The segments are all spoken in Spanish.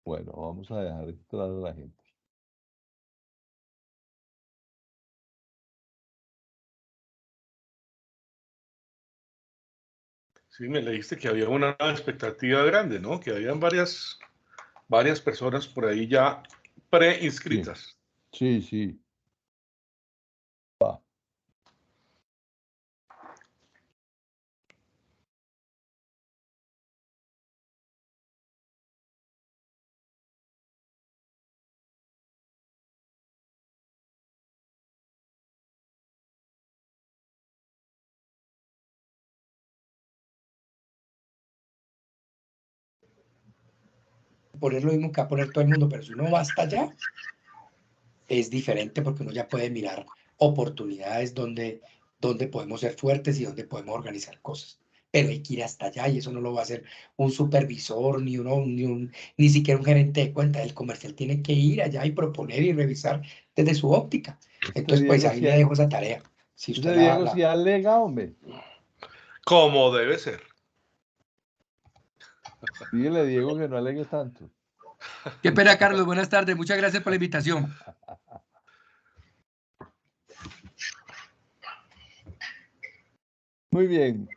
Bueno, vamos a dejar entrar a la gente. Sí, me leíste que había una expectativa grande, ¿no? Que habían varias personas por ahí ya preinscritas. Sí, sí. Va. Poner lo mismo que va a poner todo el mundo, pero si uno va hasta allá, es diferente porque uno ya puede mirar oportunidades donde podemos ser fuertes y donde podemos organizar cosas. Pero hay que ir hasta allá y eso no lo va a hacer un supervisor, ni siquiera un gerente de cuenta. El comercial tiene que ir allá y proponer y revisar desde su óptica. Entonces, pues ahí le dejo esa tarea. Si usted Diego sí alega, hombre. Como debe ser. Dígale a Diego que no alegue tanto. Qué pena, Carlos. Buenas tardes. Muchas gracias por la invitación. Muy bien.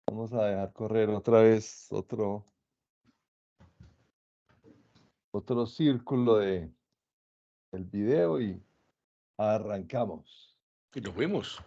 Vamos a dejar correr otra vez otro círculo del video y arrancamos. Y nos vemos.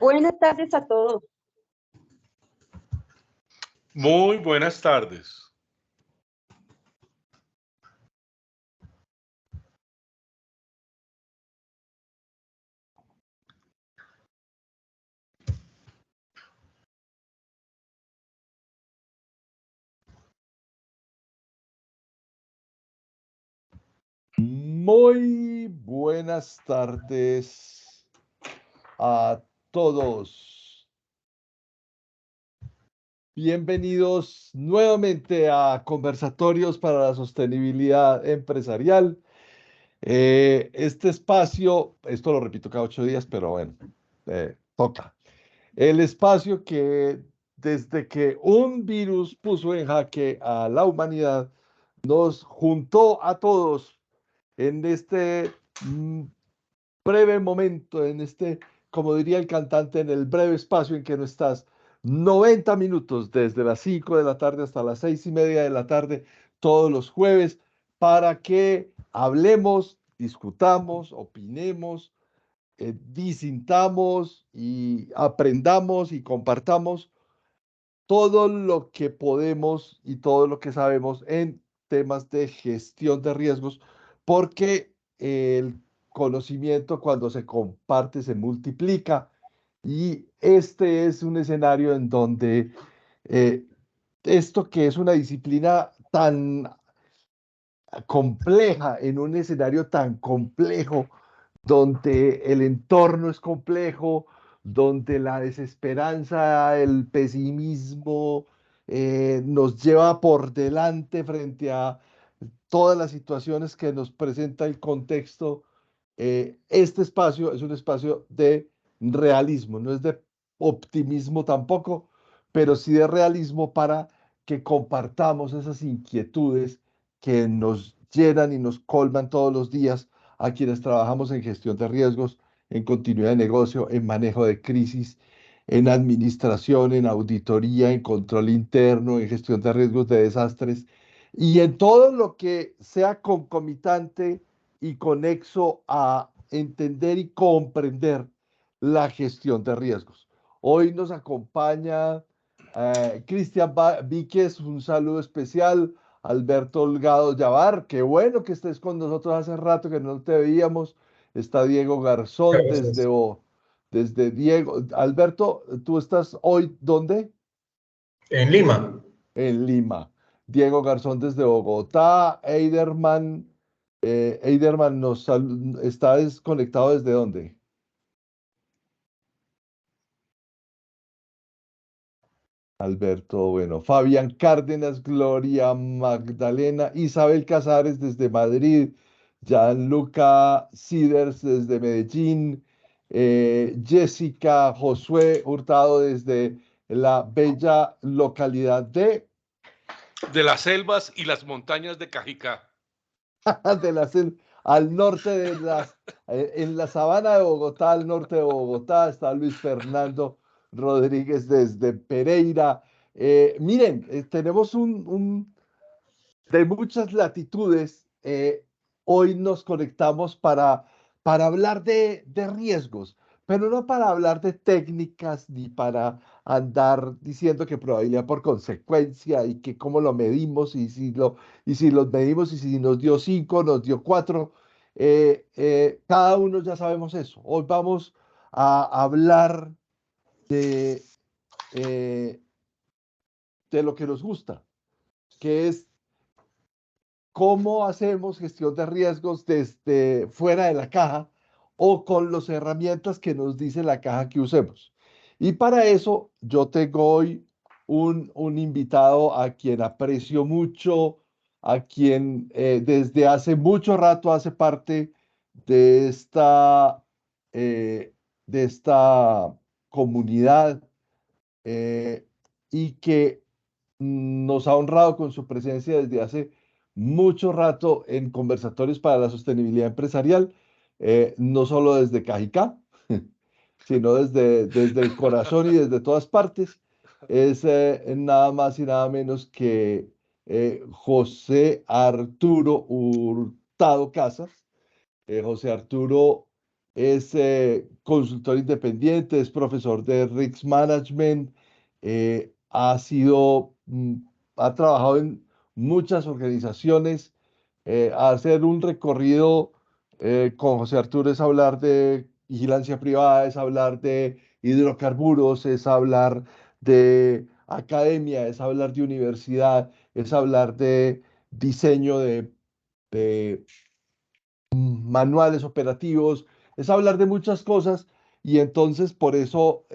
Buenas tardes a todos. Muy buenas tardes. Muy buenas tardes a todos. Bienvenidos nuevamente a Conversatorios para la Sostenibilidad Empresarial. Este espacio, esto lo repito cada 8 días, pero bueno, toca. El espacio que desde que un virus puso en jaque a la humanidad, nos juntó a todos en este breve momento, en este, como diría el cantante, en el breve espacio en que no estás, 90 minutos desde las 5 de la tarde hasta las 6:30 de la tarde, todos los jueves, para que hablemos, discutamos, opinemos, disintamos y aprendamos y compartamos todo lo que podemos y todo lo que sabemos en temas de gestión de riesgos, porque el conocimiento cuando se comparte se multiplica y este es un escenario en donde esto que es una disciplina tan compleja, en un escenario tan complejo, donde el entorno es complejo, donde la desesperanza, el pesimismo nos lleva por delante frente a todas las situaciones que nos presenta el contexto. Este espacio es un espacio de realismo, no es de optimismo tampoco, pero sí de realismo para que compartamos esas inquietudes que nos llenan y nos colman todos los días a quienes trabajamos en gestión de riesgos, en continuidad de negocio, en manejo de crisis, en administración, en auditoría, en control interno, en gestión de riesgos de desastres y en todo lo que sea concomitante y conexo a entender y comprender la gestión de riesgos. Hoy nos acompaña Cristian Víquez, un saludo especial. Alberto Holgado Yavar, qué bueno que estés con nosotros, hace rato que no te veíamos. Está Diego Garzón Gracias. desde Diego. Alberto, ¿tú estás hoy dónde? En Lima. En Lima. Diego Garzón desde Bogotá. Eiderman está desconectado desde dónde? Alberto, bueno, Fabián Cárdenas, Gloria Magdalena, Isabel Casares desde Madrid, Gianluca Siders desde Medellín, Jessica Josué Hurtado desde la bella localidad de las selvas y las montañas de Cajicá. al norte en la sabana de Bogotá, al norte de Bogotá, está Luis Fernando Rodríguez desde Pereira. Miren, tenemos de muchas latitudes. Hoy nos conectamos para hablar de riesgos, pero no para hablar de técnicas ni para andar diciendo que probabilidad por consecuencia y que cómo lo medimos y si los medimos y si nos dio 5, nos dio 4. Cada uno ya sabemos eso. Hoy vamos a hablar de, eh, de lo que nos gusta, que es cómo hacemos gestión de riesgos desde fuera de la caja o con las herramientas que nos dice la caja que usemos. Y para eso yo tengo hoy un invitado a quien aprecio mucho, a quien desde hace mucho rato hace parte de eh, de esta comunidad eh, y que nos ha honrado con su presencia desde hace mucho rato en conversatorios para la sostenibilidad empresarial, no solo desde Cajicá, sino desde el corazón y desde todas partes. Es nada más y nada menos que José Arturo Hurtado Casas. José Arturo es consultor independiente, es profesor de Risk Management, ha trabajado en muchas organizaciones. Hacer un recorrido con José Arturo es hablar de vigilancia privada, es hablar de hidrocarburos, es hablar de academia, es hablar de universidad, es hablar de diseño de manuales operativos, es hablar de muchas cosas y entonces por eso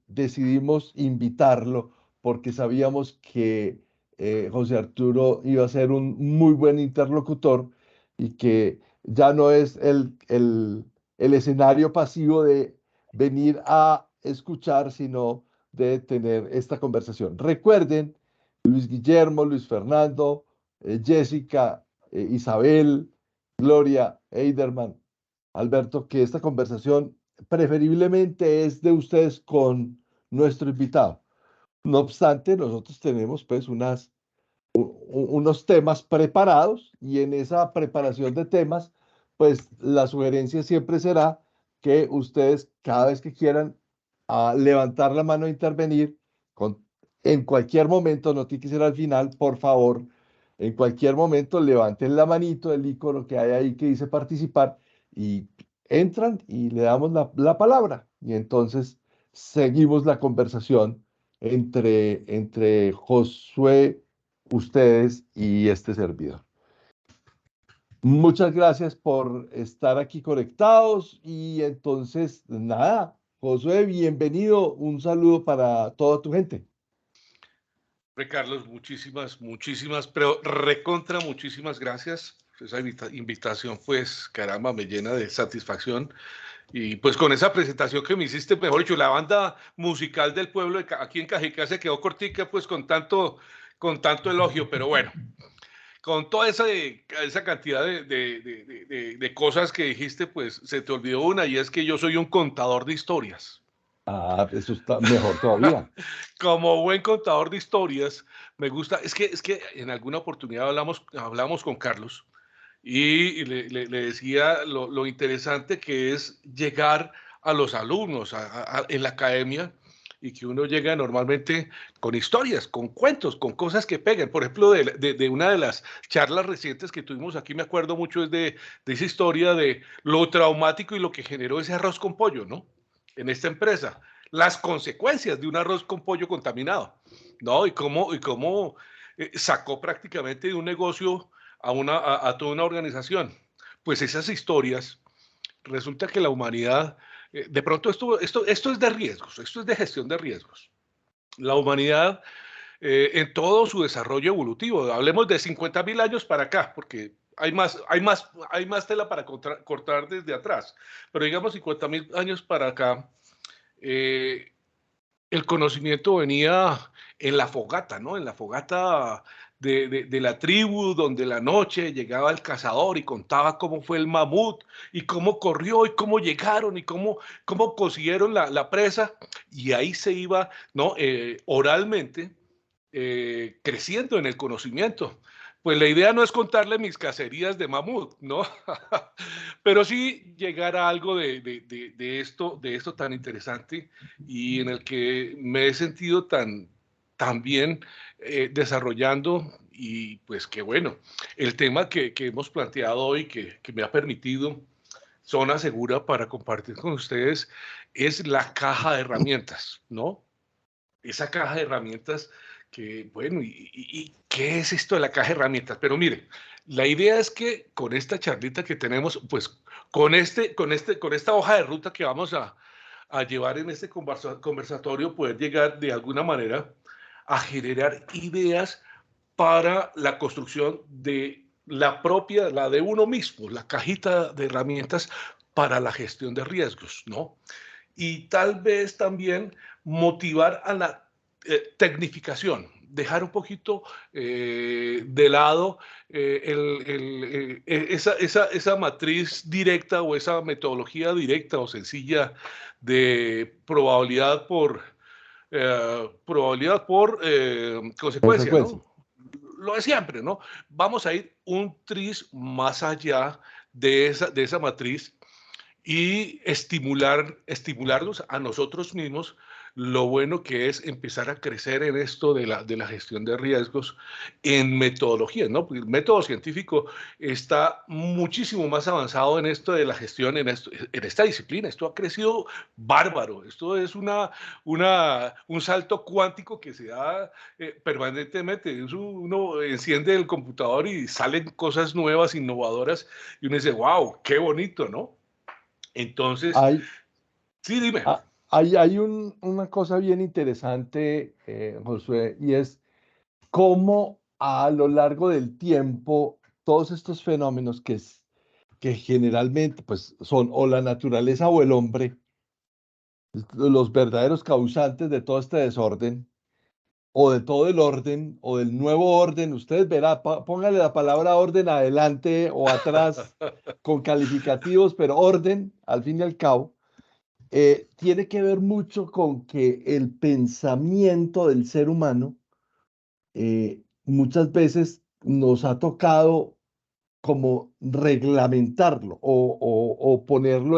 decidimos invitarlo, porque sabíamos que José Arturo iba a ser un muy buen interlocutor y que ya no es el escenario pasivo de venir a escuchar, sino de tener esta conversación. Recuerden, Luis Guillermo, Luis Fernando, Jessica, Isabel, Gloria, Eiderman, Alberto, que esta conversación preferiblemente es de ustedes con nuestro invitado. No obstante, nosotros tenemos pues unos temas preparados y en esa preparación de temas, pues la sugerencia siempre será que ustedes cada vez que quieran levantar la mano e intervenir en cualquier momento, no tiene que ser al final, por favor, en cualquier momento levanten la manito, el icono que hay ahí que dice participar y entran y le damos la palabra y entonces seguimos la conversación entre Josué, ustedes y este servidor. Muchas gracias por estar aquí conectados y entonces, nada, Josué, bienvenido, un saludo para toda tu gente. Carlos, muchísimas, pero recontra muchísimas gracias. Esa invitación, pues, caramba, me llena de satisfacción Y pues con esa presentación que me hiciste, mejor dicho, la banda musical del pueblo aquí en Cajicá se quedó cortica, pues con tanto elogio, pero bueno, con toda esa cantidad de cosas que dijiste, pues se te olvidó una, y es que yo soy un contador de historias. Ah, eso está mejor todavía. Como buen contador de historias, me gusta, es que en alguna oportunidad hablamos con Carlos y le decía lo interesante que es llegar a los alumnos en la academia, y que uno llega normalmente con historias, con cuentos, con cosas que peguen. Por ejemplo, de una de las charlas recientes que tuvimos aquí, me acuerdo mucho es de esa historia de lo traumático y lo que generó ese arroz con pollo, ¿no? En esta empresa. Las consecuencias de un arroz con pollo contaminado, ¿no? Y cómo sacó prácticamente de un negocio a toda una organización. Pues esas historias, resulta que la humanidad, de pronto esto es de riesgos, esto es de gestión de riesgos. La humanidad, en todo su desarrollo evolutivo, hablemos de 50.000 años para acá, porque hay más tela para cortar desde atrás, pero digamos 50.000 años para acá, eh, el conocimiento venía en la fogata, ¿no? En la fogata de la tribu, donde la noche llegaba el cazador y contaba cómo fue el mamut, y cómo corrió, y cómo llegaron, y cómo consiguieron la presa, y ahí se iba, ¿no? Oralmente, creciendo en el conocimiento. Pues la idea no es contarle mis cacerías de mamut, ¿no? Pero sí llegar a algo de esto tan interesante, y en el que me he sentido tan bien desarrollando. Y pues qué bueno, el tema que hemos planteado hoy, que me ha permitido Zona Segura para compartir con ustedes, es la caja de herramientas, ¿no? Esa caja de herramientas que, bueno, ¿y qué es esto de la caja de herramientas? Pero mire, la idea es que con esta charlita que tenemos, pues con esta hoja de ruta que vamos a llevar en este conversatorio, poder llegar de alguna manera a generar ideas para la construcción de la de uno mismo, la cajita de herramientas para la gestión de riesgos, ¿no? Y tal vez también motivar a la tecnificación, dejar un poquito de lado esa matriz directa, o esa metodología directa o sencilla de probabilidad por consecuencia, Consecuencia. ¿no? Lo de siempre, ¿no? Vamos a ir un tris más allá de esa matriz, y estimularnos a nosotros mismos, lo bueno que es empezar a crecer en esto de la gestión de riesgos en metodologías, ¿no? Porque el método científico está muchísimo más avanzado en esto de la gestión, en esta disciplina. Esto ha crecido bárbaro. Esto es un salto cuántico que se da permanentemente. Uno enciende el computador y salen cosas nuevas, innovadoras, y uno dice, wow, qué bonito, ¿no? Entonces, Hay, sí, dime. hay una cosa bien interesante, Josué, y es cómo a lo largo del tiempo todos estos fenómenos que generalmente pues, son o la naturaleza o el hombre, los verdaderos causantes de todo este desorden, o de todo el orden, o del nuevo orden. Ustedes verán, póngale la palabra orden adelante o atrás con calificativos, pero orden, al fin y al cabo, tiene que ver mucho con que el pensamiento del ser humano muchas veces nos ha tocado como reglamentarlo o ponerlo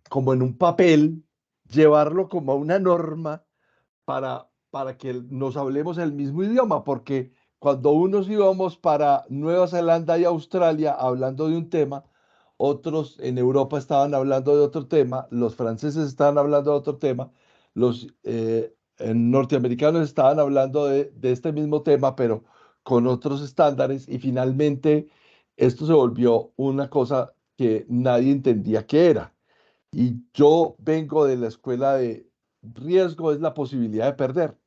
como en un papel, llevarlo como a una norma para que nos hablemos el mismo idioma, porque cuando unos íbamos para Nueva Zelanda y Australia hablando de un tema, otros en Europa estaban hablando de otro tema, los franceses estaban hablando de otro tema, los norteamericanos estaban hablando de este mismo tema, pero con otros estándares, y finalmente esto se volvió una cosa que nadie entendía qué era. Y yo vengo de la escuela de riesgo es la posibilidad de perder,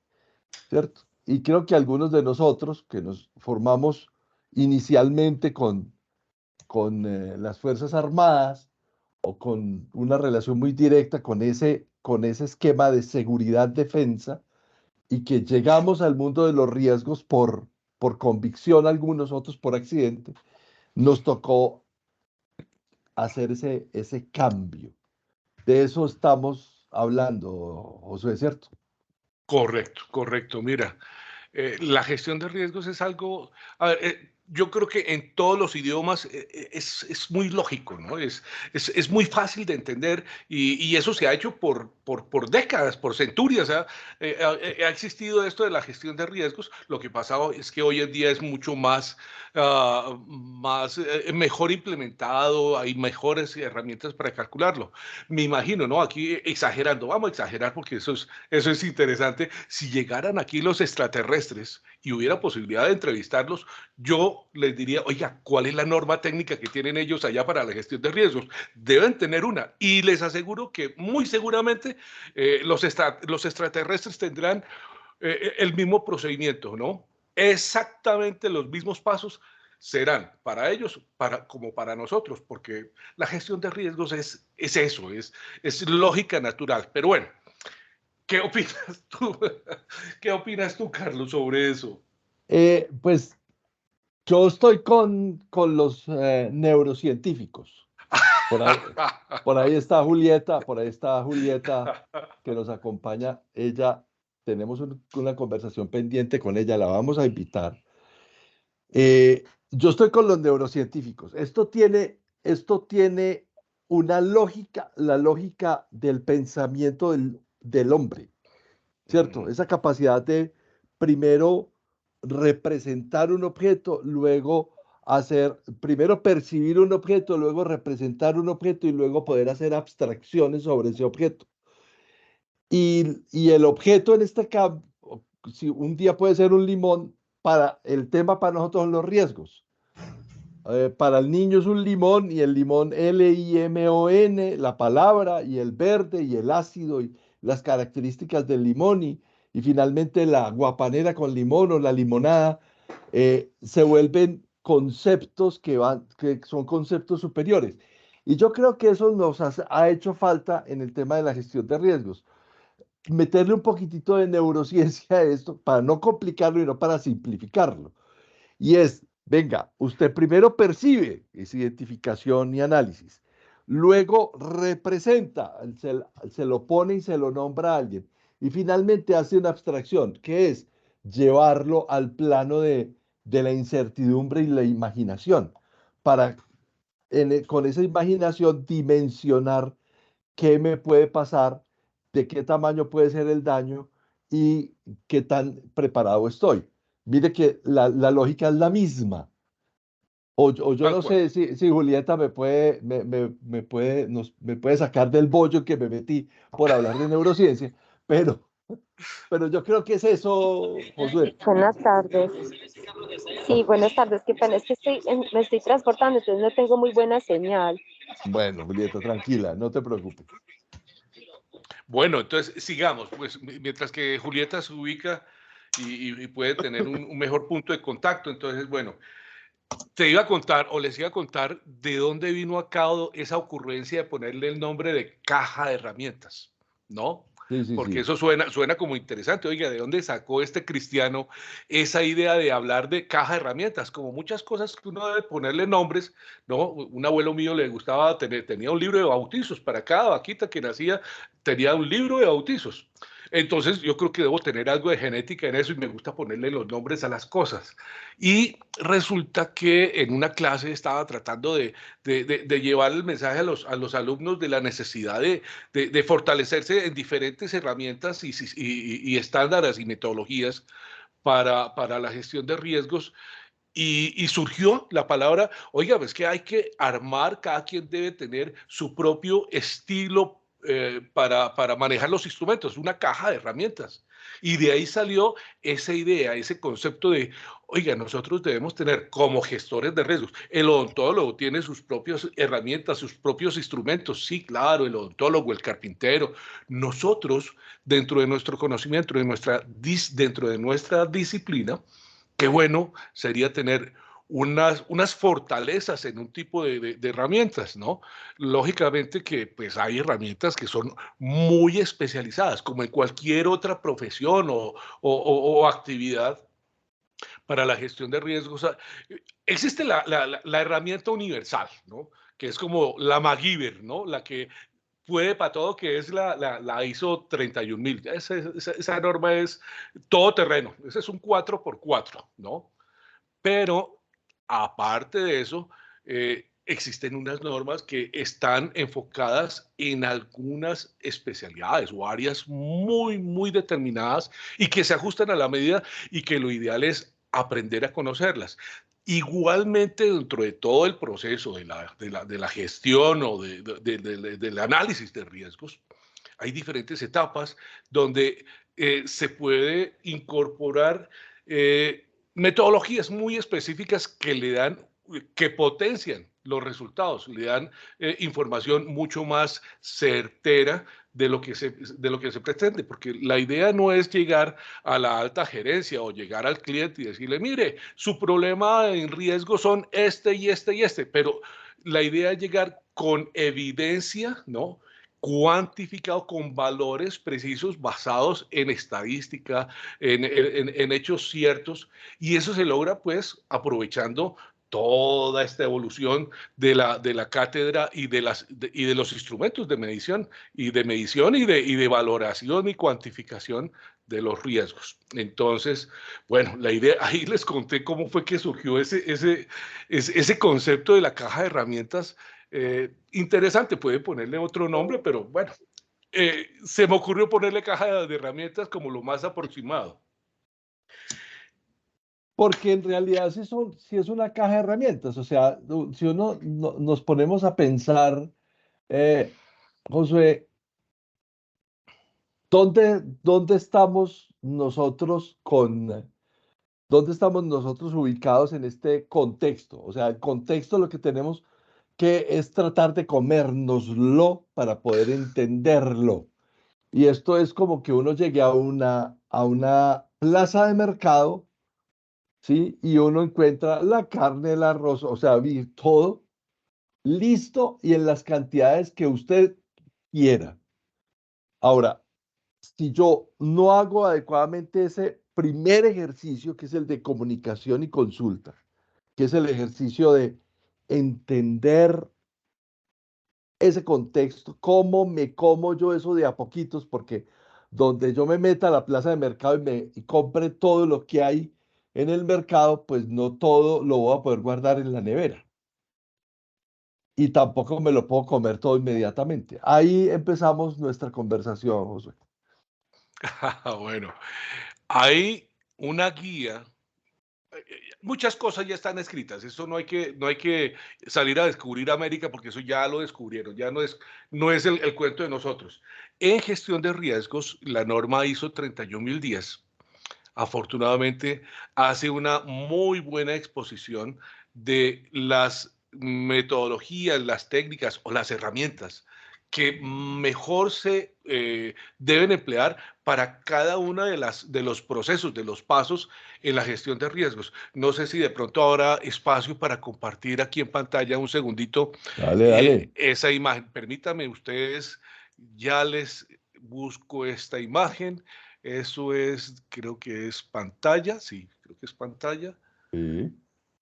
¿cierto? Y creo que algunos de nosotros que nos formamos inicialmente con las Fuerzas Armadas o con una relación muy directa con ese esquema de seguridad-defensa y que llegamos al mundo de los riesgos por convicción, algunos otros por accidente, nos tocó hacer ese cambio. De eso estamos hablando, Josué, ¿cierto? Correcto, correcto. Mira, la gestión de riesgos es algo, a ver, yo creo que en todos los idiomas es muy lógico, ¿no? Es muy fácil de entender y eso se ha hecho por décadas, por centurias. Ha existido esto de la gestión de riesgos. Lo que pasa es que hoy en día es mucho más, mejor implementado, hay mejores herramientas para calcularlo. Me imagino, ¿no? Aquí exagerando, vamos a exagerar porque eso es interesante. Si llegaran aquí los extraterrestres y hubiera posibilidad de entrevistarlos, yo les diría, oiga, ¿cuál es la norma técnica que tienen ellos allá para la gestión de riesgos? Deben tener una. Y les aseguro que muy seguramente los extraterrestres tendrán el mismo procedimiento, ¿no? Exactamente los mismos pasos serán para ellos como para nosotros, porque la gestión de riesgos es eso, es lógica natural. Pero bueno, ¿qué opinas tú? ¿Qué opinas tú, Carlos, sobre eso? Pues yo estoy con los neurocientíficos. Por ahí, por ahí está Julieta que nos acompaña. Ella, tenemos una conversación pendiente con ella, la vamos a invitar. Yo estoy con los neurocientíficos. Esto tiene una lógica, la lógica del pensamiento del hombre, ¿cierto? Esa capacidad de primero representar un objeto, luego primero percibir un objeto, luego representar un objeto y luego poder hacer abstracciones sobre ese objeto. Y el objeto en este campo, si un día puede ser un limón, el tema para nosotros son los riesgos. Para el niño es un limón y el limón Limon, la palabra, y el verde y el ácido y las características del limón y finalmente la guapanera con limón o la limonada se vuelven conceptos que son conceptos superiores. Y yo creo que eso nos ha hecho falta en el tema de la gestión de riesgos. Meterle un poquitito de neurociencia a esto para no complicarlo y no para simplificarlo. Y venga, usted primero percibe, es identificación y análisis, luego representa, se lo pone y se lo nombra a alguien, y finalmente hace una abstracción, que es llevarlo al plano de la incertidumbre y la imaginación, para con esa imaginación dimensionar qué me puede pasar, de qué tamaño puede ser el daño y qué tan preparado estoy. Mire que la lógica es la misma. O yo Tal no cual. sé si Julieta me puede sacar del bollo que me metí por hablar de neurociencia, pero yo creo que es eso, Josué. Buenas tardes. Sí, buenas tardes. Qué pena, es que me estoy transportando, entonces no tengo muy buena señal. Bueno, Julieta, tranquila, no te preocupes. Bueno, entonces sigamos, pues mientras que Julieta se ubica y puede tener un mejor punto de contacto. Entonces, bueno, te iba a contar o les iba a contar de dónde vino a cabo esa ocurrencia de ponerle el nombre de caja de herramientas, ¿no? Sí, sí, Porque sí. eso suena como interesante. Oiga, ¿de dónde sacó este cristiano esa idea de hablar de caja de herramientas? Como muchas cosas que uno debe ponerle nombres, ¿no? Un abuelo mío le gustaba tenía un libro de bautizos. Para cada vaquita que nacía, tenía un libro de bautizos. Entonces, yo creo que debo tener algo de genética en eso y me gusta ponerle los nombres a las cosas. Y resulta que en una clase estaba tratando de llevar el mensaje a los alumnos de la necesidad de fortalecerse en diferentes herramientas y estándares y metodologías para la gestión de riesgos. Y surgió la palabra, oiga, es que hay que armar, cada quien debe tener su propio estilo para manejar los instrumentos, una caja de herramientas. Y de ahí salió esa idea, ese concepto de, oiga, nosotros debemos tener como gestores de riesgos. El odontólogo tiene sus propias herramientas, sus propios instrumentos. Sí, claro, el odontólogo, el carpintero. Nosotros, dentro de nuestro conocimiento, dentro de nuestra disciplina, qué bueno sería tener unas fortalezas en un tipo de herramientas, ¿no? Lógicamente que pues hay herramientas que son muy especializadas, como en cualquier otra profesión o actividad para la gestión de riesgos. Existe la herramienta universal, ¿no? Que es como la MacGyver, ¿no? La que puede para todo, que es la ISO 31000. Esa norma es todoterreno. Ese es un 4x4, ¿no? Pero aparte de eso, existen unas normas que están enfocadas en algunas especialidades o áreas muy, muy determinadas y que se ajustan a la medida y que lo ideal es aprender a conocerlas. Igualmente, dentro de todo el proceso de la gestión o del análisis de riesgos, hay diferentes etapas donde se puede incorporar metodologías muy específicas que le dan, que potencian los resultados, le dan información mucho más certera de lo que se pretende, porque la idea no es llegar a la alta gerencia o llegar al cliente y decirle, mire, su problema en riesgo son este y este y este, pero la idea es llegar con evidencia, ¿no? Cuantificado con valores precisos basados en estadística, en hechos ciertos, y eso se logra pues aprovechando toda esta evolución de la cátedra y de los instrumentos de medición y de valoración y cuantificación de los riesgos. Entonces, bueno, la idea, ahí les conté cómo fue que surgió ese concepto de la caja de herramientas. Interesante, puede ponerle otro nombre, pero bueno, se me ocurrió ponerle caja de herramientas como lo más aproximado. Porque en realidad sí es una caja de herramientas. O sea, si nos ponemos a pensar, Josué, ¿dónde estamos nosotros dónde estamos nosotros ubicados en este contexto? O sea, el contexto lo que tenemos que es tratar de comérnoslo para poder entenderlo. Y esto es como que uno llegue a una plaza de mercado, ¿sí? Y uno encuentra la carne, el arroz, o sea, todo listo y en las cantidades que usted quiera. Ahora, si yo no hago adecuadamente ese primer ejercicio, que es el de comunicación y consulta, que es el ejercicio de entender ese contexto, cómo me como yo eso de a poquitos, porque donde yo me meta a la plaza de mercado y compre todo lo que hay en el mercado, pues no todo lo voy a poder guardar en la nevera. Y tampoco me lo puedo comer todo inmediatamente. Ahí empezamos nuestra conversación, José. Bueno, hay una guía. Muchas cosas ya están escritas, eso no hay que salir a descubrir América porque eso ya lo descubrieron, ya no es el cuento de nosotros. En gestión de riesgos, la norma ISO 31010, afortunadamente, hace una muy buena exposición de las metodologías, las técnicas o las herramientas que mejor se deben emplear para cada uno de los procesos, de los pasos en la gestión de riesgos. No sé si de pronto habrá espacio para compartir aquí en pantalla un segundito Dale, dale. esa imagen. Permítame ustedes, ya les busco esta imagen. Eso es, creo que es pantalla, sí, creo que es pantalla. Sí.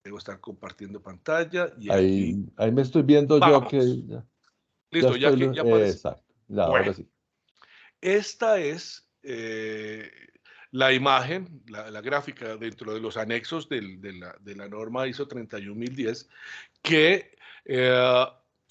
Debo estar compartiendo pantalla y Ahí, aquí ahí me estoy viendo yo que vamos. ya Listo, estoy. ya aparece. Exacto. Ya, Bueno, ahora sí. esta es la imagen, la gráfica dentro de los anexos de la norma ISO 31010 que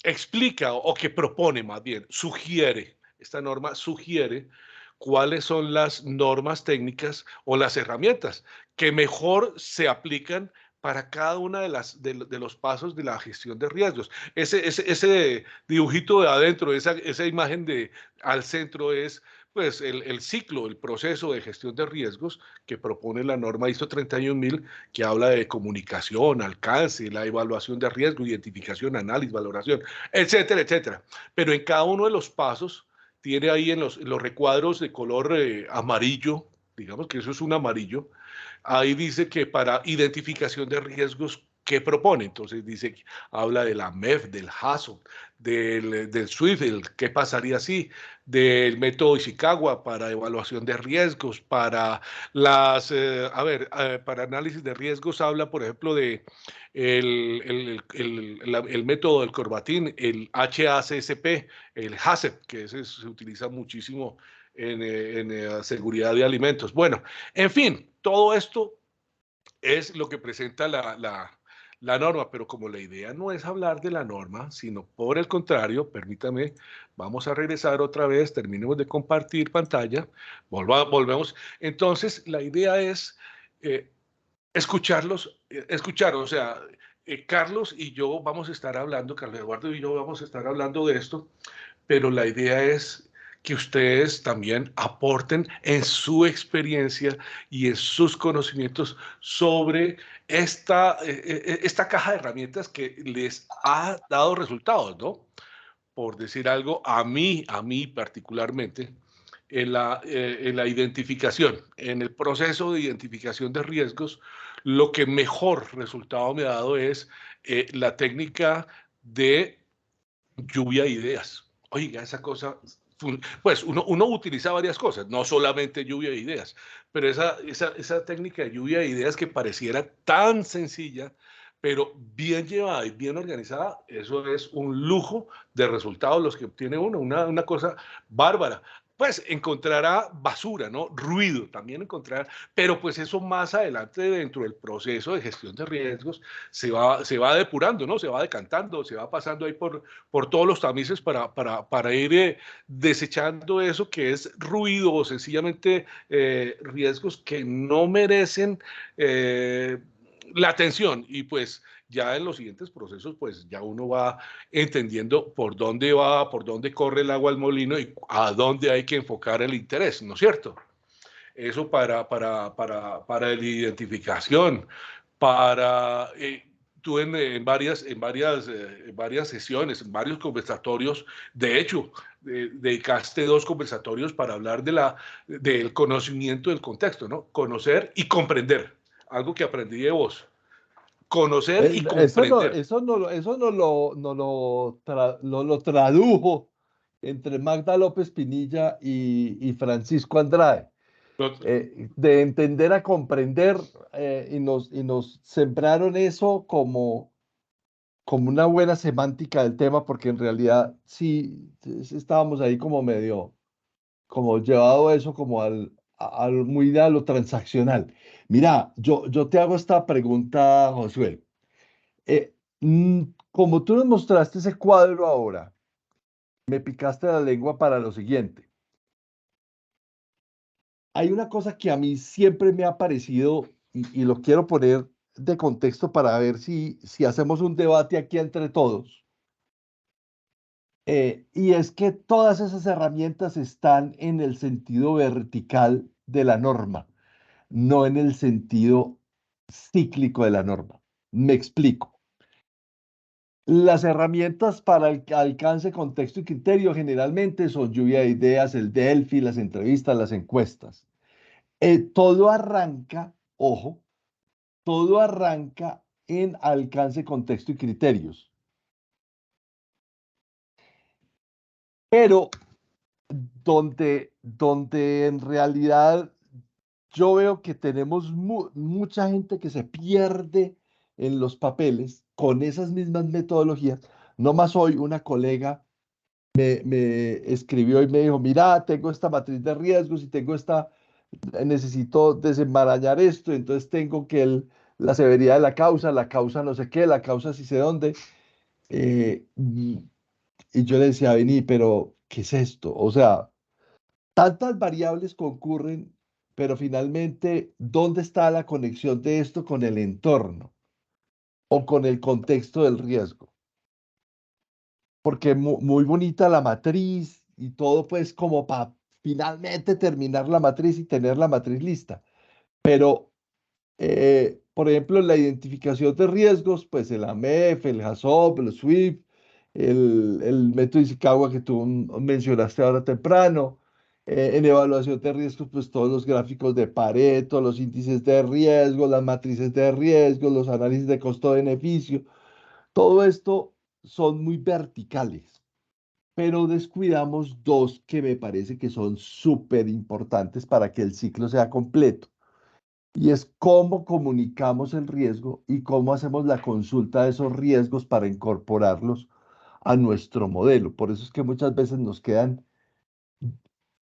explica o que propone más bien, sugiere, esta norma sugiere cuáles son las normas técnicas o las herramientas que mejor se aplican para cada una de los pasos de la gestión de riesgos. Ese dibujito de adentro, esa imagen al centro es pues el ciclo, el proceso de gestión de riesgos que propone la norma ISO 31000, que habla de comunicación, alcance, la evaluación de riesgo, identificación, análisis, valoración, etcétera, etcétera. Pero en cada uno de los pasos tiene ahí en los recuadros de color amarillo, digamos que eso es un amarillo, ahí dice que para identificación de riesgos, ¿qué propone? Entonces dice, habla de la MEF, del HAZO, del SWIFT, qué pasaría si, del método Ishikawa para evaluación de riesgos, para para análisis de riesgos habla, por ejemplo, de el método del Corbatín, el HACCP, el HACCP, que ese se utiliza muchísimo en seguridad de alimentos. Bueno, en fin, todo esto es lo que presenta la norma, pero como la idea no es hablar de la norma, sino por el contrario, permítame, vamos a regresar otra vez, terminemos de compartir pantalla, volvemos. Entonces, la idea es escuchar, o sea, Carlos y yo vamos a estar hablando, Carlos Eduardo y yo vamos a estar hablando de esto, pero la idea es que ustedes también aporten en su experiencia y en sus conocimientos sobre esta caja de herramientas que les ha dado resultados, ¿no? Por decir algo, a mí particularmente, en la identificación, en el proceso de identificación de riesgos, lo que mejor resultado me ha dado es la técnica de lluvia de ideas. Oiga, esa cosa, pues uno utiliza varias cosas, no solamente lluvia de ideas, pero esa técnica de lluvia de ideas que pareciera tan sencilla, pero bien llevada y bien organizada, eso es un lujo de resultados los que obtiene uno, una cosa bárbara. Pues encontrará basura, ¿no? Ruido, también encontrará, pero pues eso más adelante dentro del proceso de gestión de riesgos se va depurando, ¿no? Se va decantando, se va pasando ahí por todos los tamices para ir desechando eso que es ruido o sencillamente riesgos que no merecen la atención. Y pues ya en los siguientes procesos, pues ya uno va entendiendo por dónde corre el agua al molino y a dónde hay que enfocar el interés, ¿no es cierto? Eso para la identificación, para... tú en varias sesiones, en varios conversatorios, de hecho, dedicaste 2 conversatorios para hablar del conocimiento del contexto, ¿no? Conocer y comprender, algo que aprendí de vos. Conocer y comprender. No lo tradujo entre Magda López Pinilla y Francisco Andrade. De entender a comprender, y nos sembraron eso como una buena semántica del tema, porque en realidad sí estábamos ahí como medio, como llevado eso como muy a lo transaccional. Mira, yo te hago esta pregunta, Josué. Eh, Como tú nos mostraste ese cuadro ahora, me picaste la lengua para lo siguiente. Hay una cosa que a mí siempre me ha parecido, y lo quiero poner de contexto para ver si hacemos un debate aquí entre todos, y es que todas esas herramientas están en el sentido vertical de la norma, no en el sentido cíclico de la norma. Me explico. Las herramientas para el alcance, contexto y criterio generalmente son lluvia de ideas, el Delphi, las entrevistas, las encuestas. Todo arranca, ojo, todo arranca en alcance, contexto y criterios. Pero donde en realidad yo veo que tenemos mucha gente que se pierde en los papeles con esas mismas metodologías. No más hoy una colega me escribió y me dijo, mira, tengo esta matriz de riesgos y necesito desenmarañar esto, entonces tengo que la severidad de la causa no sé qué, la causa sí sé dónde. Y yo le decía, vení, pero ¿qué es esto? O sea, tantas variables concurren, pero finalmente, ¿dónde está la conexión de esto con el entorno o con el contexto del riesgo? Porque muy bonita la matriz y todo, pues como para finalmente terminar la matriz y tener la matriz lista. Pero, por ejemplo, la identificación de riesgos, pues el AMEF, el HACCP, el SWIFT, el método Ishikawa que tú mencionaste ahora temprano, En evaluación de riesgos, pues todos los gráficos de Pareto, los índices de riesgo, las matrices de riesgo, los análisis de costo-beneficio, todo esto son muy verticales, pero descuidamos dos que me parece que son súper importantes para que el ciclo sea completo. Y es cómo comunicamos el riesgo y cómo hacemos la consulta de esos riesgos para incorporarlos a nuestro modelo. Por eso es que muchas veces nos quedan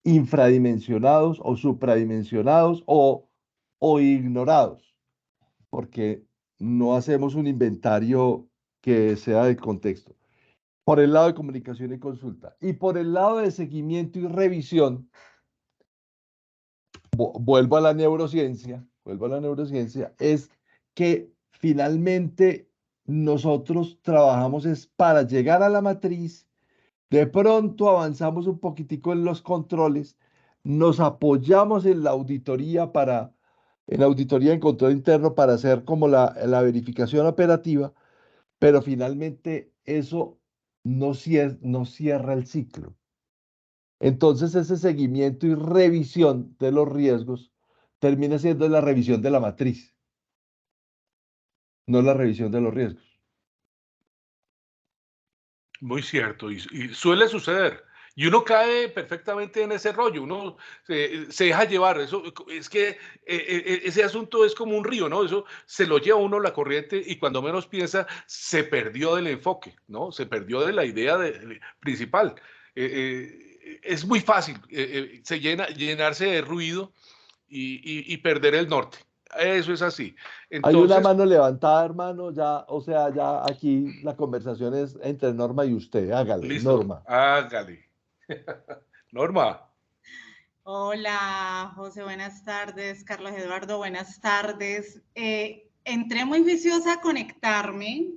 infradimensionados o supradimensionados o ignorados, porque no hacemos un inventario que sea de contexto. Por el lado de comunicación y consulta. Y por el lado de seguimiento y revisión, vuelvo a la neurociencia, es que finalmente nosotros trabajamos es para llegar a la matriz, de pronto avanzamos un poquitico en los controles, nos apoyamos en la auditoría en la auditoría en control interno para hacer como la verificación operativa, pero finalmente eso no cierra el ciclo. Entonces ese seguimiento y revisión de los riesgos termina siendo la revisión de la matriz, no la revisión de los riesgos. Muy cierto, y suele suceder. Y uno cae perfectamente en ese rollo, uno se deja llevar. Eso, es que ese asunto es como un río, ¿no? Eso se lo lleva uno la corriente y cuando menos piensa se perdió del enfoque, ¿no? Se perdió de la idea principal. Es muy fácil llenarse de ruido y perder el norte. Eso es así. Hay una Entonces, mano levantada, hermano, ya, o sea, ya aquí la conversación es entre Norma y usted. Hágale, listo, Norma. hágale. Norma. Hola, José, buenas tardes. Carlos Eduardo, buenas tardes. Entré muy viciosa a conectarme,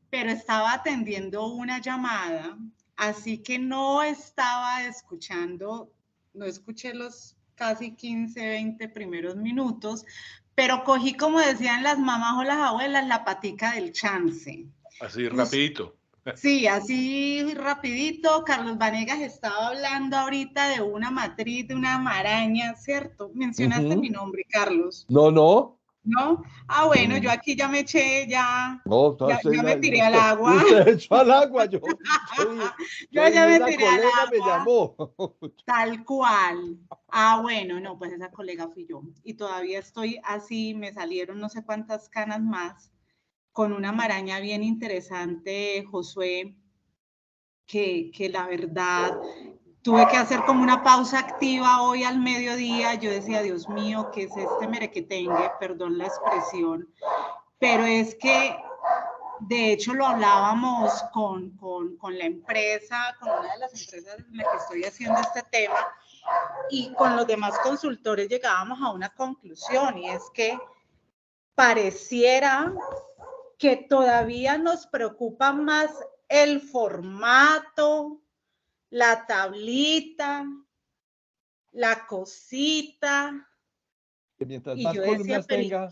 pero estaba atendiendo una llamada, así que no estaba escuchando, no escuché los casi 15, 20 primeros minutos, pero cogí, como decían las mamás o las abuelas, la patica del chance. Así, rapidito. Sí, así rapidito, Carlos Vanegas estaba hablando ahorita de una matriz, de una maraña, ¿cierto? Mencionaste mi nombre, Carlos. No, no. ¿No? Ah, bueno, yo aquí ya me eché, ya me tiré al agua. Usted echó al agua, yo Yo ya me una tiré al colega me agua. llamó. Tal cual. Ah, bueno, no, pues esa colega fui yo. Y todavía estoy así, me salieron no sé cuántas canas más, con una maraña bien interesante, Josué, que la verdad tuve que hacer como una pausa activa hoy al mediodía. Yo decía, Dios mío, ¿qué es este merequetengue? Perdón la expresión. Pero es que, de hecho, lo hablábamos con la empresa, con una de las empresas en la que estoy haciendo este tema, y con los demás consultores llegábamos a una conclusión, y es que pareciera que todavía nos preocupa más el formato, la tablita, la cosita. Que mientras Y más yo decía, columnas pero tenga.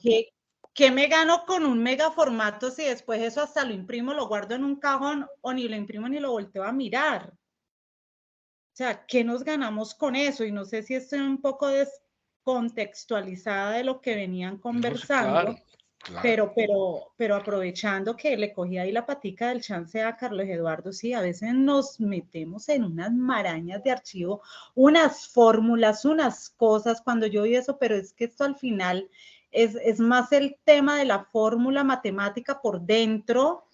¿qué me gano con un mega formato si después eso hasta lo imprimo, lo guardo en un cajón o ni lo imprimo ni lo volteo a mirar? O sea, ¿qué nos ganamos con eso? Y no sé si estoy un poco descontextualizada de lo que venían conversando. No, sí, claro. Pero aprovechando que le cogí ahí la patica del chance a Carlos Eduardo, sí, a veces nos metemos en unas marañas de archivo, unas fórmulas, unas cosas, cuando yo vi eso, pero es que esto al final es más el tema de la fórmula matemática por dentro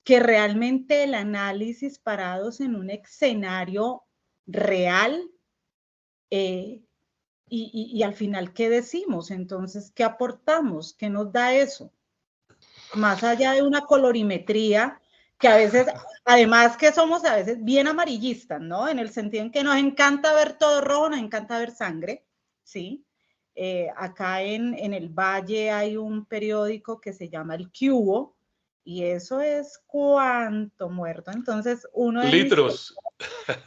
que realmente el análisis parados en un escenario real. Y al final, ¿qué decimos? Entonces, ¿qué aportamos? ¿Qué nos da eso? Más allá de una colorimetría, que a veces, además que somos a veces bien amarillistas, ¿no? En el sentido en que nos encanta ver todo rojo, nos encanta ver sangre, ¿sí? Acá en el Valle hay un periódico que se llama El Cubo, y eso es cuánto muerto. Entonces, uno de Litros.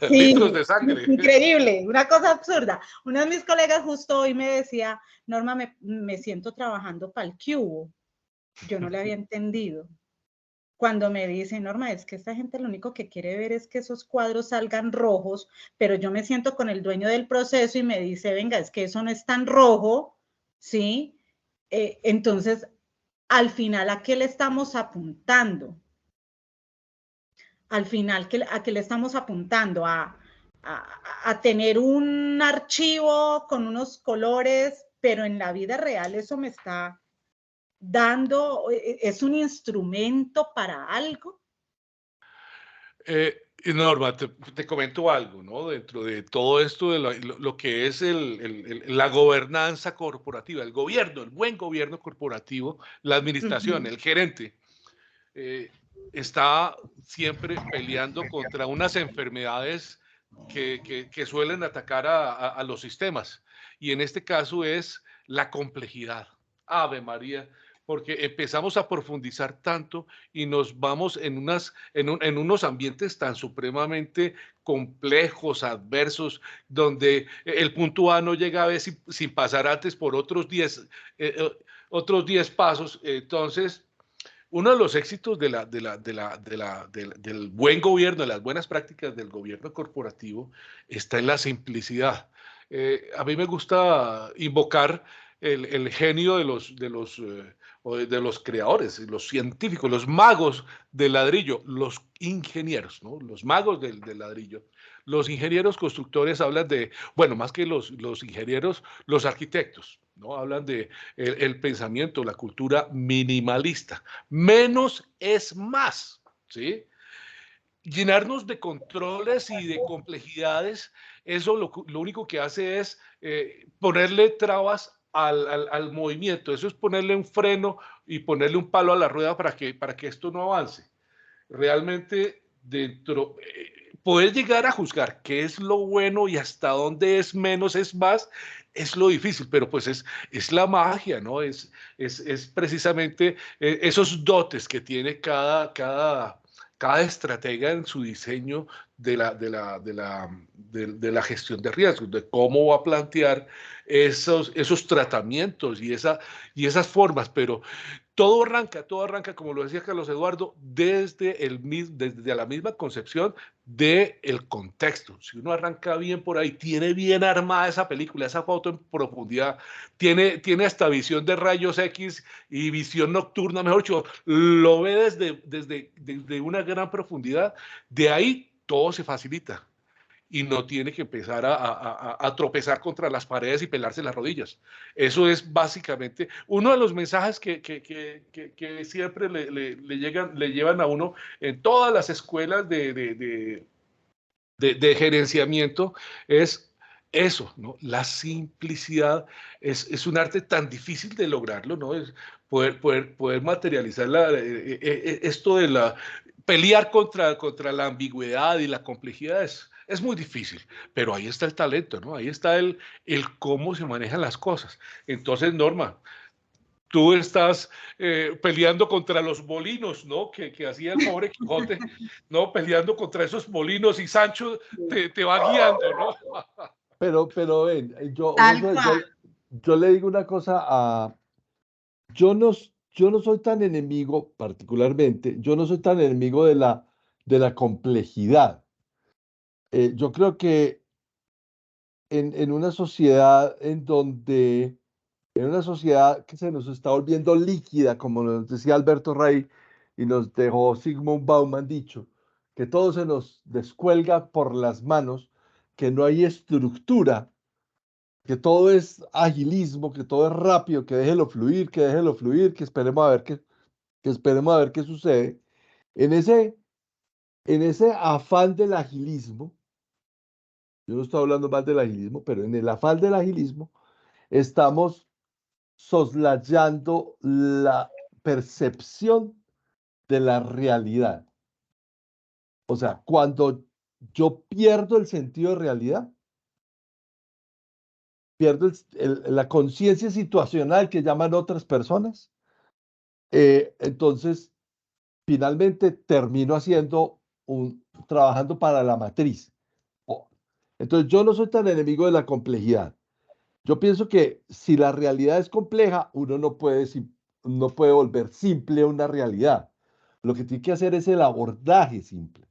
mis... Sí, litros de sangre. increíble, una cosa absurda. Uno de mis colegas justo hoy me decía, Norma, me siento trabajando para el Cubo. Yo no le había entendido. cuando me dice, Norma, es que esta gente lo único que quiere ver es que esos cuadros salgan rojos, pero yo me siento con el dueño del proceso y me dice, venga, es que eso no es tan rojo, ¿sí? Entonces, al final, ¿a qué le estamos apuntando? Al final, ¿a qué le estamos apuntando? A tener un archivo con unos colores, pero en la vida real eso me está dando, es un instrumento para algo. Norma, te comento algo, ¿no? Dentro de todo esto de lo que es la gobernanza corporativa, el gobierno, el buen gobierno corporativo, la administración, el gerente, está siempre peleando contra unas enfermedades que suelen atacar a los sistemas. Y en este caso es la complejidad. Ave María, porque empezamos a profundizar tanto y nos vamos en unos ambientes tan supremamente complejos, adversos, donde el punto A no llega a veces sin pasar antes por otros 10 pasos. Entonces, uno de los éxitos del buen gobierno, de las buenas prácticas del gobierno corporativo, está en la simplicidad. A mí me gusta invocar el genio de los creadores, los científicos, los magos del ladrillo, los ingenieros, ¿no? Los magos del ladrillo. Los ingenieros constructores hablan de, bueno, más que los ingenieros, los arquitectos, ¿no? Hablan de el pensamiento, la cultura minimalista. Menos es más, ¿sí? Llenarnos de controles y de complejidades, eso lo único que hace es ponerle trabas al movimiento. Eso es ponerle un freno y ponerle un palo a la rueda para que esto no avance. Realmente poder llegar a juzgar qué es lo bueno y hasta dónde es menos es más, es lo difícil, pero pues es la magia, ¿no? Es precisamente esos dotes que tiene cada estratega en su diseño de la gestión de riesgos, de cómo va a plantear esos tratamientos y esas formas, pero todo arranca, como lo decía Carlos Eduardo, desde la misma concepción del contexto. Si uno arranca bien por ahí, tiene bien armada esa película, esa foto en profundidad, tiene hasta visión de rayos X y visión nocturna, mejor dicho, lo ve desde una gran profundidad, de ahí todo se facilita. Y no tiene que empezar a tropezar contra las paredes y pelarse las rodillas. Eso es básicamente uno de los mensajes que siempre le llevan a uno en todas las escuelas de gerenciamiento, es eso, ¿no? La simplicidad es un arte tan difícil de lograrlo, ¿no? Es poder materializar esto de pelear contra la ambigüedad y la complejidad es muy difícil, pero ahí está el talento, ¿no? Ahí está el cómo se manejan las cosas. Entonces, Norma, tú estás peleando contra los molinos, ¿no? Que hacía el pobre Quijote, ¿no? Peleando contra esos molinos y Sancho te va guiando, ¿no? Pero ven, Tal Josué, cual. yo le digo una cosa yo no soy tan enemigo, particularmente, yo no soy tan enemigo de la complejidad. Yo creo que en una sociedad en una sociedad que se nos está volviendo líquida, como nos decía Alberto Rey y nos dejó Sigmund Bauman dicho, que todo se nos descuelga por las manos, que no hay estructura, que todo es agilismo, que todo es rápido, que déjelo fluir, que esperemos a ver qué sucede. En ese afán del agilismo, yo no estoy hablando más del agilismo, pero en el afán del agilismo estamos soslayando la percepción de la realidad. O sea, cuando yo pierdo el sentido de realidad, pierdo la conciencia situacional que llaman otras personas, entonces finalmente termino trabajando para la matriz. Entonces yo no soy tan enemigo de la complejidad. Yo pienso que si la realidad es compleja, uno no puede volver simple una realidad, Lo que tiene que hacer es el abordaje simple.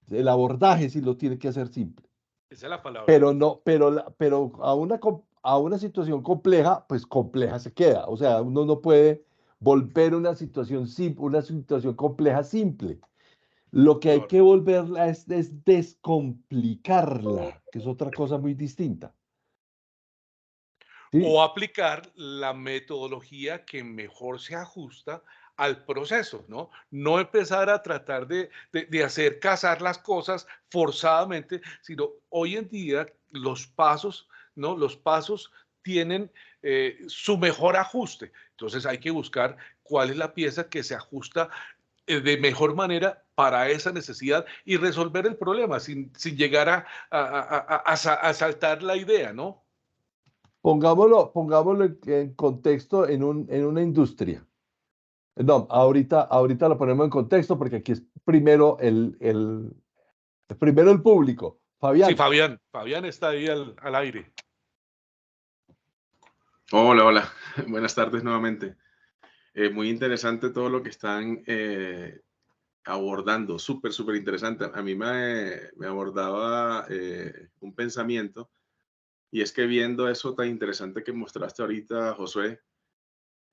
El abordaje sí lo tiene que hacer simple. Esa es la palabra. Pero no, pero a una situación compleja, pues compleja se queda. O sea, uno no puede volver una situación simple, una situación compleja simple. Lo que hay No. que volverla es descomplicarla, que es otra cosa muy distinta. ¿Sí? O aplicar la metodología que mejor se ajusta al proceso, ¿no? No empezar a tratar de hacer casar las cosas forzadamente, sino hoy en día los pasos, ¿no? Los pasos tienen su mejor ajuste. Entonces hay que buscar cuál es la pieza que se ajusta de mejor manera para esa necesidad y resolver el problema sin llegar a saltar la idea, ¿no? Pongámoslo en contexto en una industria. No, ahorita lo ponemos en contexto porque aquí es primero el público. Sí, Fabián. Fabián está ahí al aire. Hola, hola. Buenas tardes nuevamente. Muy interesante todo lo que están abordando. Súper, súper interesante. A mí me abordaba un pensamiento, y es que viendo eso tan interesante que mostraste ahorita, Josué,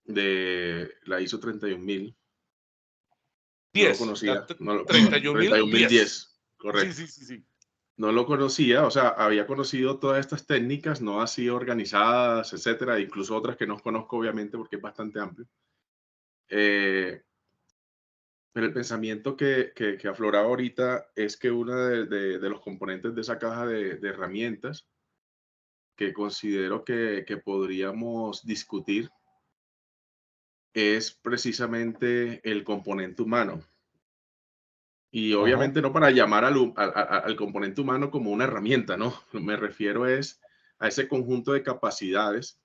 de la ISO 31000, no lo 10, conocía. No lo, 31.010. 31010, Sí, correcto. sí, sí, sí. No lo conocía, o sea, había conocido todas estas técnicas, no así organizadas, etcétera, incluso otras que no conozco, obviamente, porque es bastante amplio. Pero el pensamiento que afloraba ahorita es que uno de los componentes de esa caja de herramientas que considero que podríamos discutir es precisamente el componente humano. Y Ajá. obviamente no para llamar al componente humano como una herramienta, ¿no? Me refiero es a ese conjunto de capacidades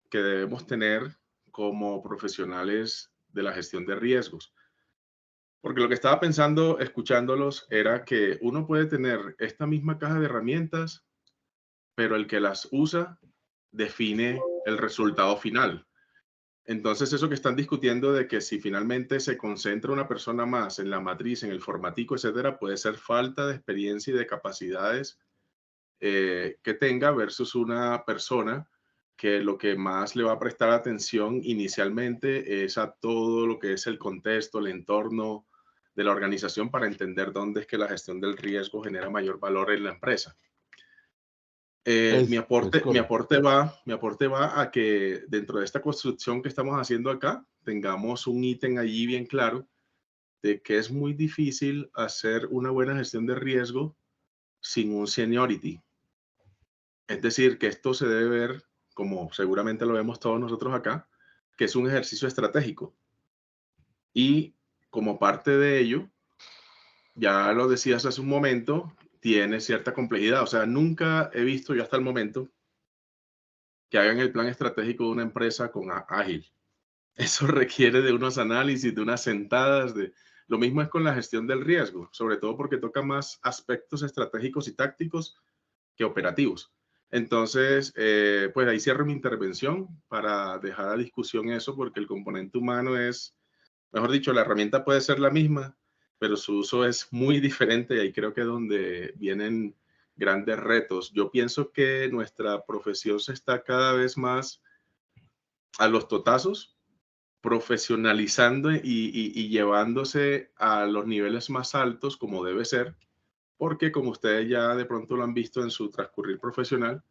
que debemos tener como profesionales de la gestión de riesgos. Porque lo que estaba pensando escuchándolos era que uno puede tener esta misma caja de herramientas, pero el que las usa define el resultado final. Entonces, eso que están discutiendo de que si finalmente se concentra una persona más en la matriz, en el formatico, etcétera, puede ser falta de experiencia y de capacidades que tenga versus una persona que lo que más le va a prestar atención inicialmente es a todo lo que es el contexto, el entorno de la organización para entender dónde es que la gestión del riesgo genera mayor valor en la empresa. Mi Correcto. aporte va a que dentro de esta construcción que estamos haciendo acá, tengamos un ítem allí bien claro de que es muy difícil hacer una buena gestión de riesgo sin un seniority. Es decir, que esto se debe ver, como seguramente lo vemos todos nosotros acá, que es un ejercicio estratégico. Y como parte de ello, ya lo decías hace un momento, tiene cierta complejidad. O sea, nunca he visto yo hasta el momento que hagan el plan estratégico de una empresa con ágil. Eso requiere de unos análisis, de unas sentadas, de... Lo mismo es con la gestión del riesgo, sobre todo porque toca más aspectos estratégicos y tácticos que operativos. Entonces, pues ahí cierro mi intervención para dejar a discusión eso, porque el componente humano es, mejor dicho, la herramienta puede ser la misma, pero su uso es muy diferente y ahí creo que es donde vienen grandes retos. Yo pienso que nuestra profesión se está cada vez más a los totazos, profesionalizando y llevándose a los niveles más altos como debe ser, porque como ustedes ya de pronto lo han visto en su transcurrir profesional,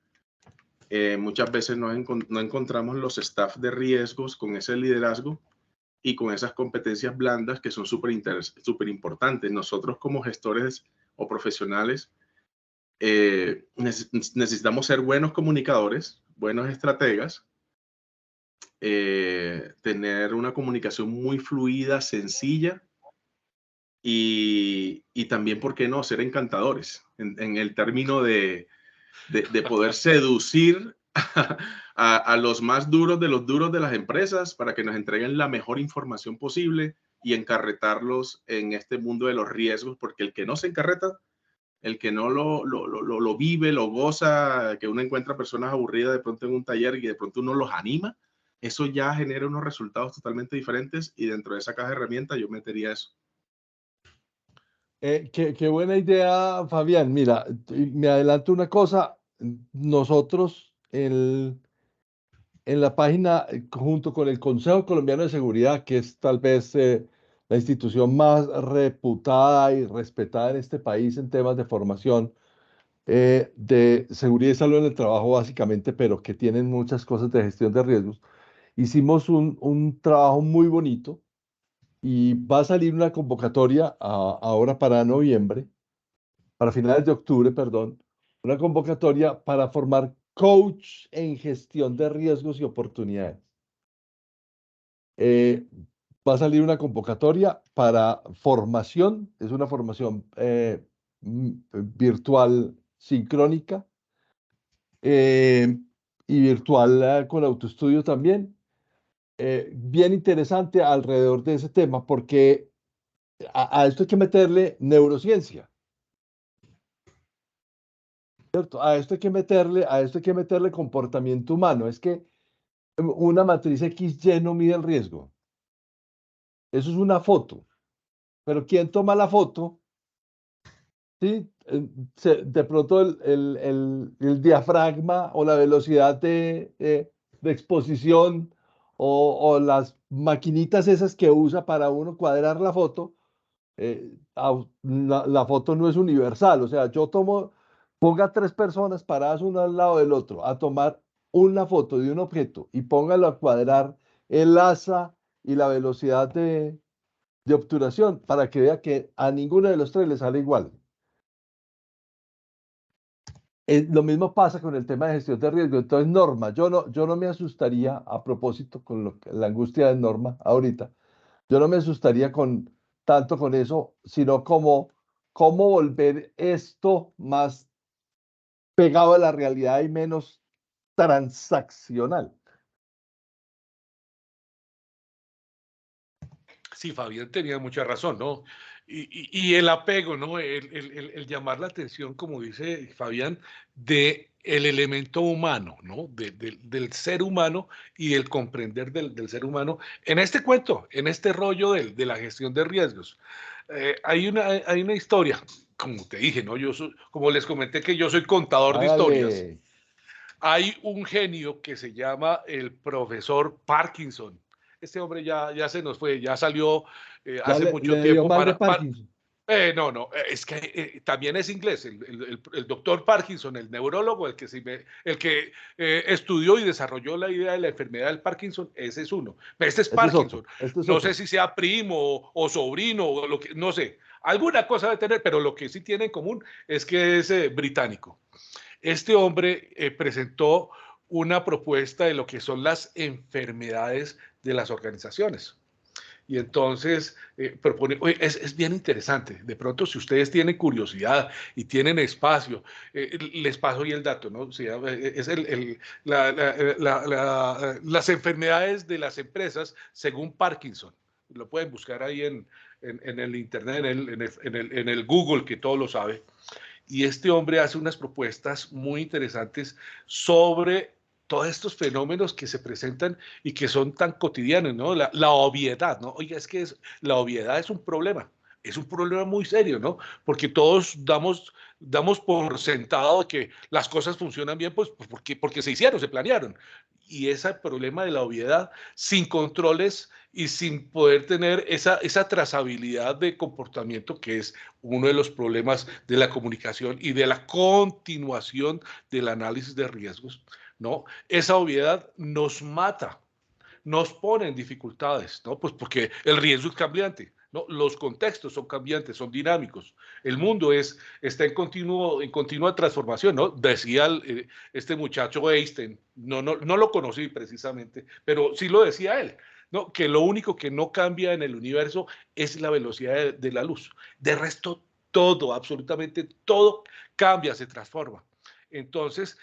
muchas veces no encontramos los staff de riesgos con ese liderazgo y con esas competencias blandas que son súper importantes. Nosotros como gestores o profesionales necesitamos ser buenos comunicadores, buenos estrategas, tener una comunicación muy fluida, sencilla y también, ¿por qué no?, ser encantadores en el término de poder seducir a los más duros de los duros de las empresas para que nos entreguen la mejor información posible y encarretarlos en este mundo de los riesgos, porque el que no se encarreta, el que no lo vive, lo goza, que uno encuentra personas aburridas de pronto en un taller y de pronto uno los anima, eso ya genera unos resultados totalmente diferentes y dentro de esa caja de herramientas yo metería eso. Qué buena idea, Fabián. Mira, me adelanto una cosa. Nosotros en la página, junto con el Consejo Colombiano de Seguridad, que es tal vez la institución más reputada y respetada en este país en temas de formación de seguridad y salud en el trabajo, básicamente, pero que tienen muchas cosas de gestión de riesgos, hicimos un trabajo muy bonito y va a salir una convocatoria ahora para noviembre, para finales de octubre, perdón, una convocatoria para formar coach en gestión de riesgos y oportunidades. Eh, Va a salir una convocatoria para formación, es una formación virtual sincrónica y virtual con autoestudio también. Bien interesante alrededor de ese tema porque a esto hay que meterle neurociencia, ¿cierto? A esto hay que meterle comportamiento humano. Es que una matriz XY no mide el riesgo. Eso es una foto. Pero ¿quién toma la foto? ¿Sí? De pronto el diafragma o la velocidad de exposición o las maquinitas esas que usa para uno cuadrar la foto, la foto no es universal. O sea, ponga 3 personas paradas una al lado del otro a tomar una foto de un objeto y póngalo a cuadrar el asa y la velocidad de obturación para que vea que a ninguno de los tres le sale igual. Lo mismo pasa con el tema de gestión de riesgo. Entonces, Norma, yo no me asustaría, a propósito con la angustia de Norma ahorita, yo no me asustaría tanto con eso, sino cómo volver esto más pegado a la realidad y menos transaccional. Sí, Fabián tenía mucha razón, ¿no? Y el apego, ¿no? El llamar la atención, como dice Fabián, de el elemento humano, ¿no? Del ser humano y el comprender del ser humano en este cuento, en este rollo de la gestión de riesgos. Hay una historia, como te dije, ¿no? Como les comenté que yo soy contador de historias. Hágale. Hay un genio que se llama el profesor Parkinson. Este hombre ya se nos fue, ya salió Ya hace mucho le dio tiempo mal de Parkinson. no, es que también es inglés, el doctor Parkinson, el neurólogo, el que estudió y desarrolló la idea de la enfermedad del Parkinson, ese es uno. Este es Este es otro. Parkinson. Este es No sé otro. si sea primo o sobrino, o lo que, no sé. Alguna cosa debe tener, pero lo que sí tiene en común es que es británico. Este hombre presentó una propuesta de lo que son las enfermedades de las organizaciones. Y entonces propone, oye, es bien interesante. De pronto, si ustedes tienen curiosidad y tienen espacio, les paso ahí el dato, ¿no? O sea, es las enfermedades de las empresas según Parkinson. Lo pueden buscar ahí en el internet, en el Google, que todo lo sabe. Y este hombre hace unas propuestas muy interesantes sobre todos estos fenómenos que se presentan y que son tan cotidianos, ¿no? La obviedad, ¿no? Oiga, la obviedad es un problema muy serio, ¿no? Porque todos damos por sentado que las cosas funcionan bien, pues porque se hicieron, se planearon. Y ese problema de la obviedad, sin controles y sin poder tener esa trazabilidad de comportamiento, que es uno de los problemas de la comunicación y de la continuación del análisis de riesgos, ¿no? Esa obviedad nos mata, nos pone en dificultades, ¿no? Pues porque el riesgo es cambiante, ¿no? Los contextos son cambiantes, son dinámicos. El mundo está en continua transformación, ¿no? Decía este muchacho Einstein, no lo conocí precisamente, pero sí lo decía él, ¿no? Que lo único que no cambia en el universo es la velocidad de la luz. De resto, todo, absolutamente todo cambia, se transforma. Entonces,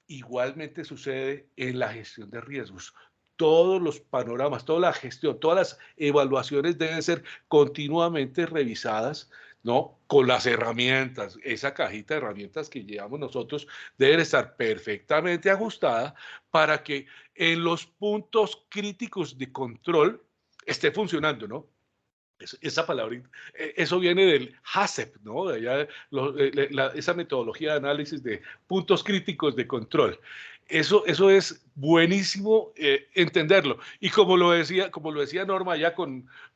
igualmente sucede en la gestión de riesgos. Todos los panoramas, toda la gestión, todas las evaluaciones deben ser continuamente revisadas ¿no? Con las herramientas, esa cajita de herramientas que llevamos nosotros debe estar perfectamente ajustada para que en los puntos críticos de control esté funcionando, ¿no? Esa palabra, eso viene del HACCP, ¿no? De allá, esa metodología de análisis de puntos críticos de control. Eso es buenísimo entenderlo. Y como lo decía Norma, ya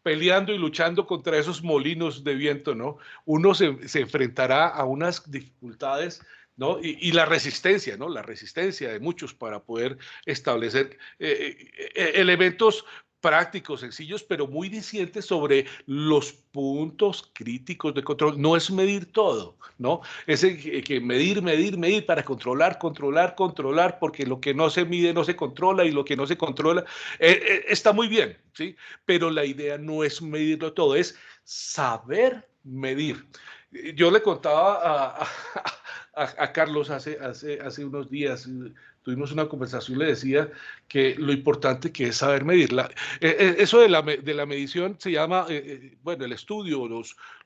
peleando y luchando contra esos molinos de viento, ¿no? Uno se enfrentará a unas dificultades, ¿no? Y la resistencia, ¿no? La resistencia de muchos para poder establecer elementos prácticos, sencillos, pero muy dicientes sobre los puntos críticos de control. No es medir todo, ¿no? Es que medir para controlar, porque lo que no se mide no se controla y lo que no se controla está muy bien, ¿sí? Pero la idea no es medirlo todo, es saber medir. Yo le contaba a Carlos hace unos días, tuvimos una conversación, le decía que lo importante que es saber medirla. Eso de la medición se llama, bueno, el estudio,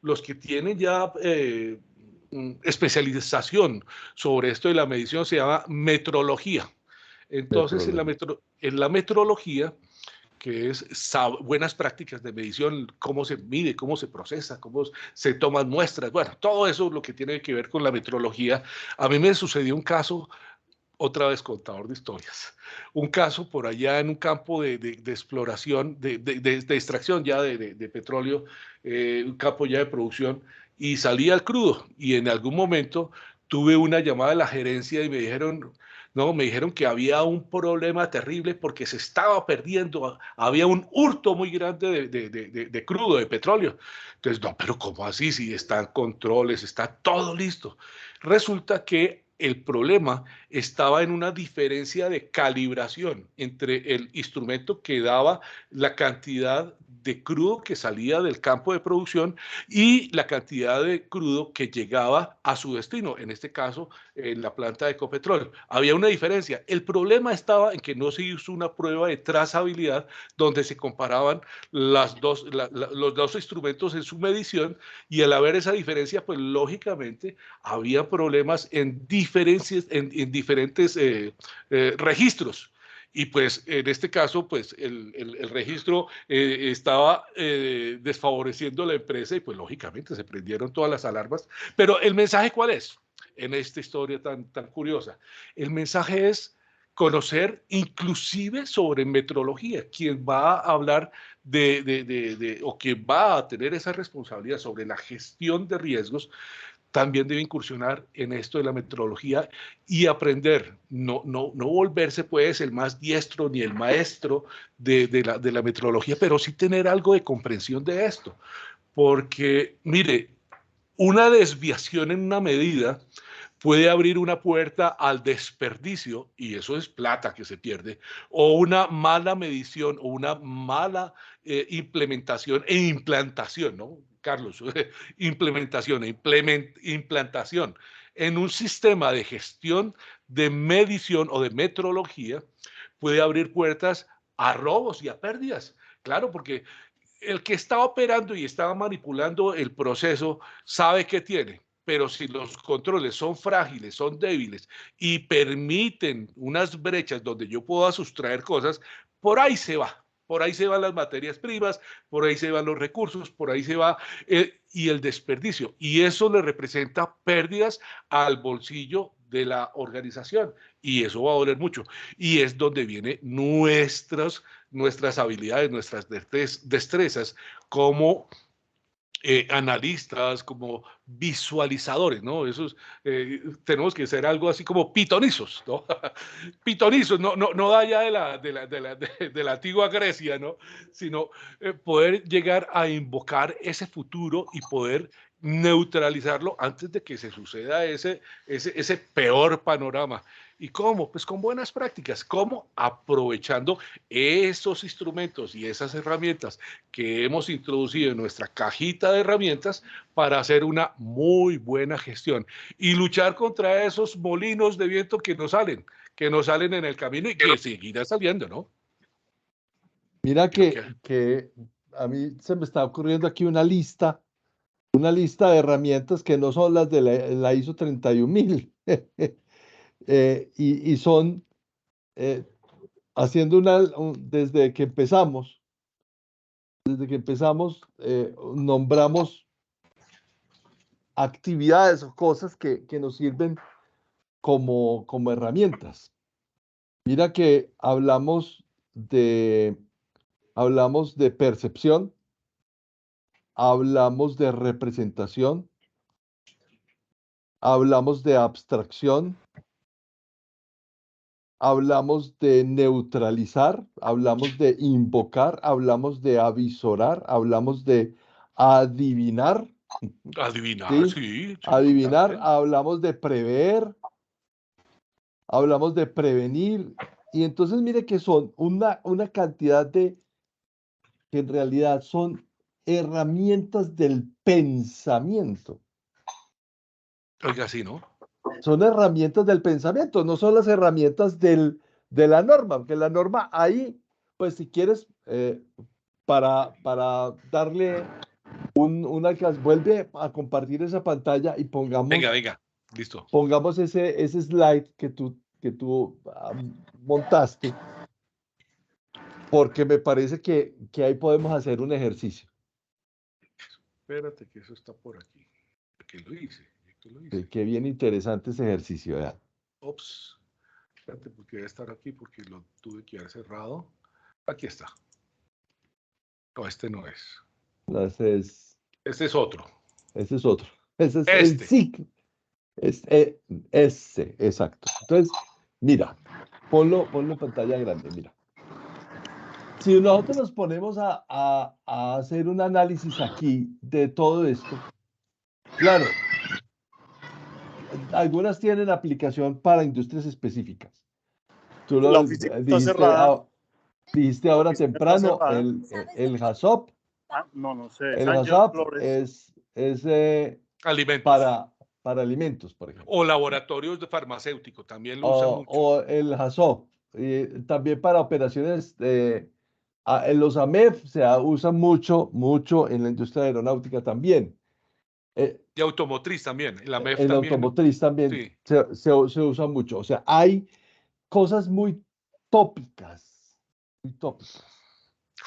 los que tienen ya especialización sobre esto de la medición se llama metrología. Entonces, en la metrología, que es buenas prácticas de medición, cómo se mide, cómo se procesa, cómo se toman muestras, bueno, todo eso es lo que tiene que ver con la metrología. A mí me sucedió un caso, otra vez contador de historias, un caso por allá en un campo de exploración, de extracción ya de petróleo, un campo ya de producción, y salía el crudo, y en algún momento tuve una llamada de la gerencia y me dijeron que había un problema terrible porque se estaba perdiendo, había un hurto muy grande de crudo, de petróleo. Entonces, no, pero ¿cómo así? Si están controles, está todo listo. Resulta que el problema estaba en una diferencia de calibración entre el instrumento que daba la cantidad de crudo que salía del campo de producción y la cantidad de crudo que llegaba a su destino, en este caso en la planta de Ecopetrol. Había una diferencia. El problema estaba en que no se hizo una prueba de trazabilidad donde se comparaban los dos instrumentos en su medición, y al haber esa diferencia, pues lógicamente había problemas en diferentes registros. Y pues en este caso, pues el registro estaba desfavoreciendo a la empresa y pues lógicamente se prendieron todas las alarmas. Pero el mensaje, ¿cuál es? En esta historia tan curiosa. El mensaje es conocer inclusive sobre metrología. Quien va a hablar o quien va a tener esa responsabilidad sobre la gestión de riesgos también debe incursionar en esto de la metrología y aprender, no volverse pues el más diestro ni el maestro de la metrología, pero sí tener algo de comprensión de esto, porque mire, una desviación en una medida puede abrir una puerta al desperdicio, y eso es plata que se pierde, o una mala medición o una mala implementación e implantación, ¿no? Carlos, implementación e implantación en un sistema de gestión, de medición o de metrología, puede abrir puertas a robos y a pérdidas. Claro, porque el que está operando y está manipulando el proceso sabe qué tiene, pero si los controles son frágiles, son débiles y permiten unas brechas donde yo pueda sustraer cosas, por ahí se va. Por ahí se van las materias primas, por ahí se van los recursos, por ahí se va y el desperdicio. Y eso le representa pérdidas al bolsillo de la organización. Y eso va a doler mucho. Y es donde vienen nuestras habilidades, nuestras destrezas como analistas, como visualizadores, ¿no? Tenemos que ser algo así como pitonizos, ¿no? Pitonizos, no da ya de la antigua Grecia, ¿no? Sino poder llegar a invocar ese futuro y poder neutralizarlo antes de que se suceda ese peor panorama. ¿Y cómo? Pues con buenas prácticas. ¿Cómo? Aprovechando esos instrumentos y esas herramientas que hemos introducido en nuestra cajita de herramientas para hacer una muy buena gestión y luchar contra esos molinos de viento que nos salen en el camino y que seguirán saliendo, ¿no? Mira que a mí se me está ocurriendo aquí una lista una lista de herramientas que no son las de la ISO 31000 y son haciendo desde que empezamos, nombramos actividades o cosas que nos sirven como herramientas. Mira que hablamos de percepción, hablamos de representación, hablamos de abstracción, hablamos de neutralizar, hablamos de invocar, hablamos de avisorar, hablamos de adivinar. Adivinar, ¿sí? sí. Adivinar, también. hablamos de prever, hablamos de prevenir. Y entonces mire que son una cantidad que en realidad son herramientas del pensamiento. Oiga, sí, ¿no? Son herramientas del pensamiento, no son las herramientas de la norma, porque la norma ahí, pues si quieres, para darle una clase, vuelve a compartir esa pantalla y Venga, listo. pongamos ese slide que tú montaste, porque me parece que ahí podemos hacer un ejercicio. Espérate que eso está por aquí. Que lo hice. Qué bien interesante ese ejercicio, ¿verdad? Ops. Espérate, porque debe estar aquí, porque lo tuve que haber cerrado. Aquí está. No, este no es. No, ese es otro. Ese es otro. Ese es Este. el ciclo. Ese, exacto. Entonces, mira, ponlo en pantalla grande, mira. Si nosotros nos ponemos a hacer un análisis aquí de todo esto, claro, algunas tienen aplicación para industrias específicas. Tú La oficina está cerrada. dijiste ahora Está temprano, cerrada. el HACCP. No sé. El Sánchez HACCP Flores. es alimentos. Para alimentos, por ejemplo. O laboratorios de farmacéutico, también lo usan mucho. O el HACCP, también para operaciones, en los AMEF se usa mucho en la industria aeronáutica también. Y automotriz también, la MEF En también. automotriz también Sí. se usa mucho. O sea, hay cosas muy tópicas.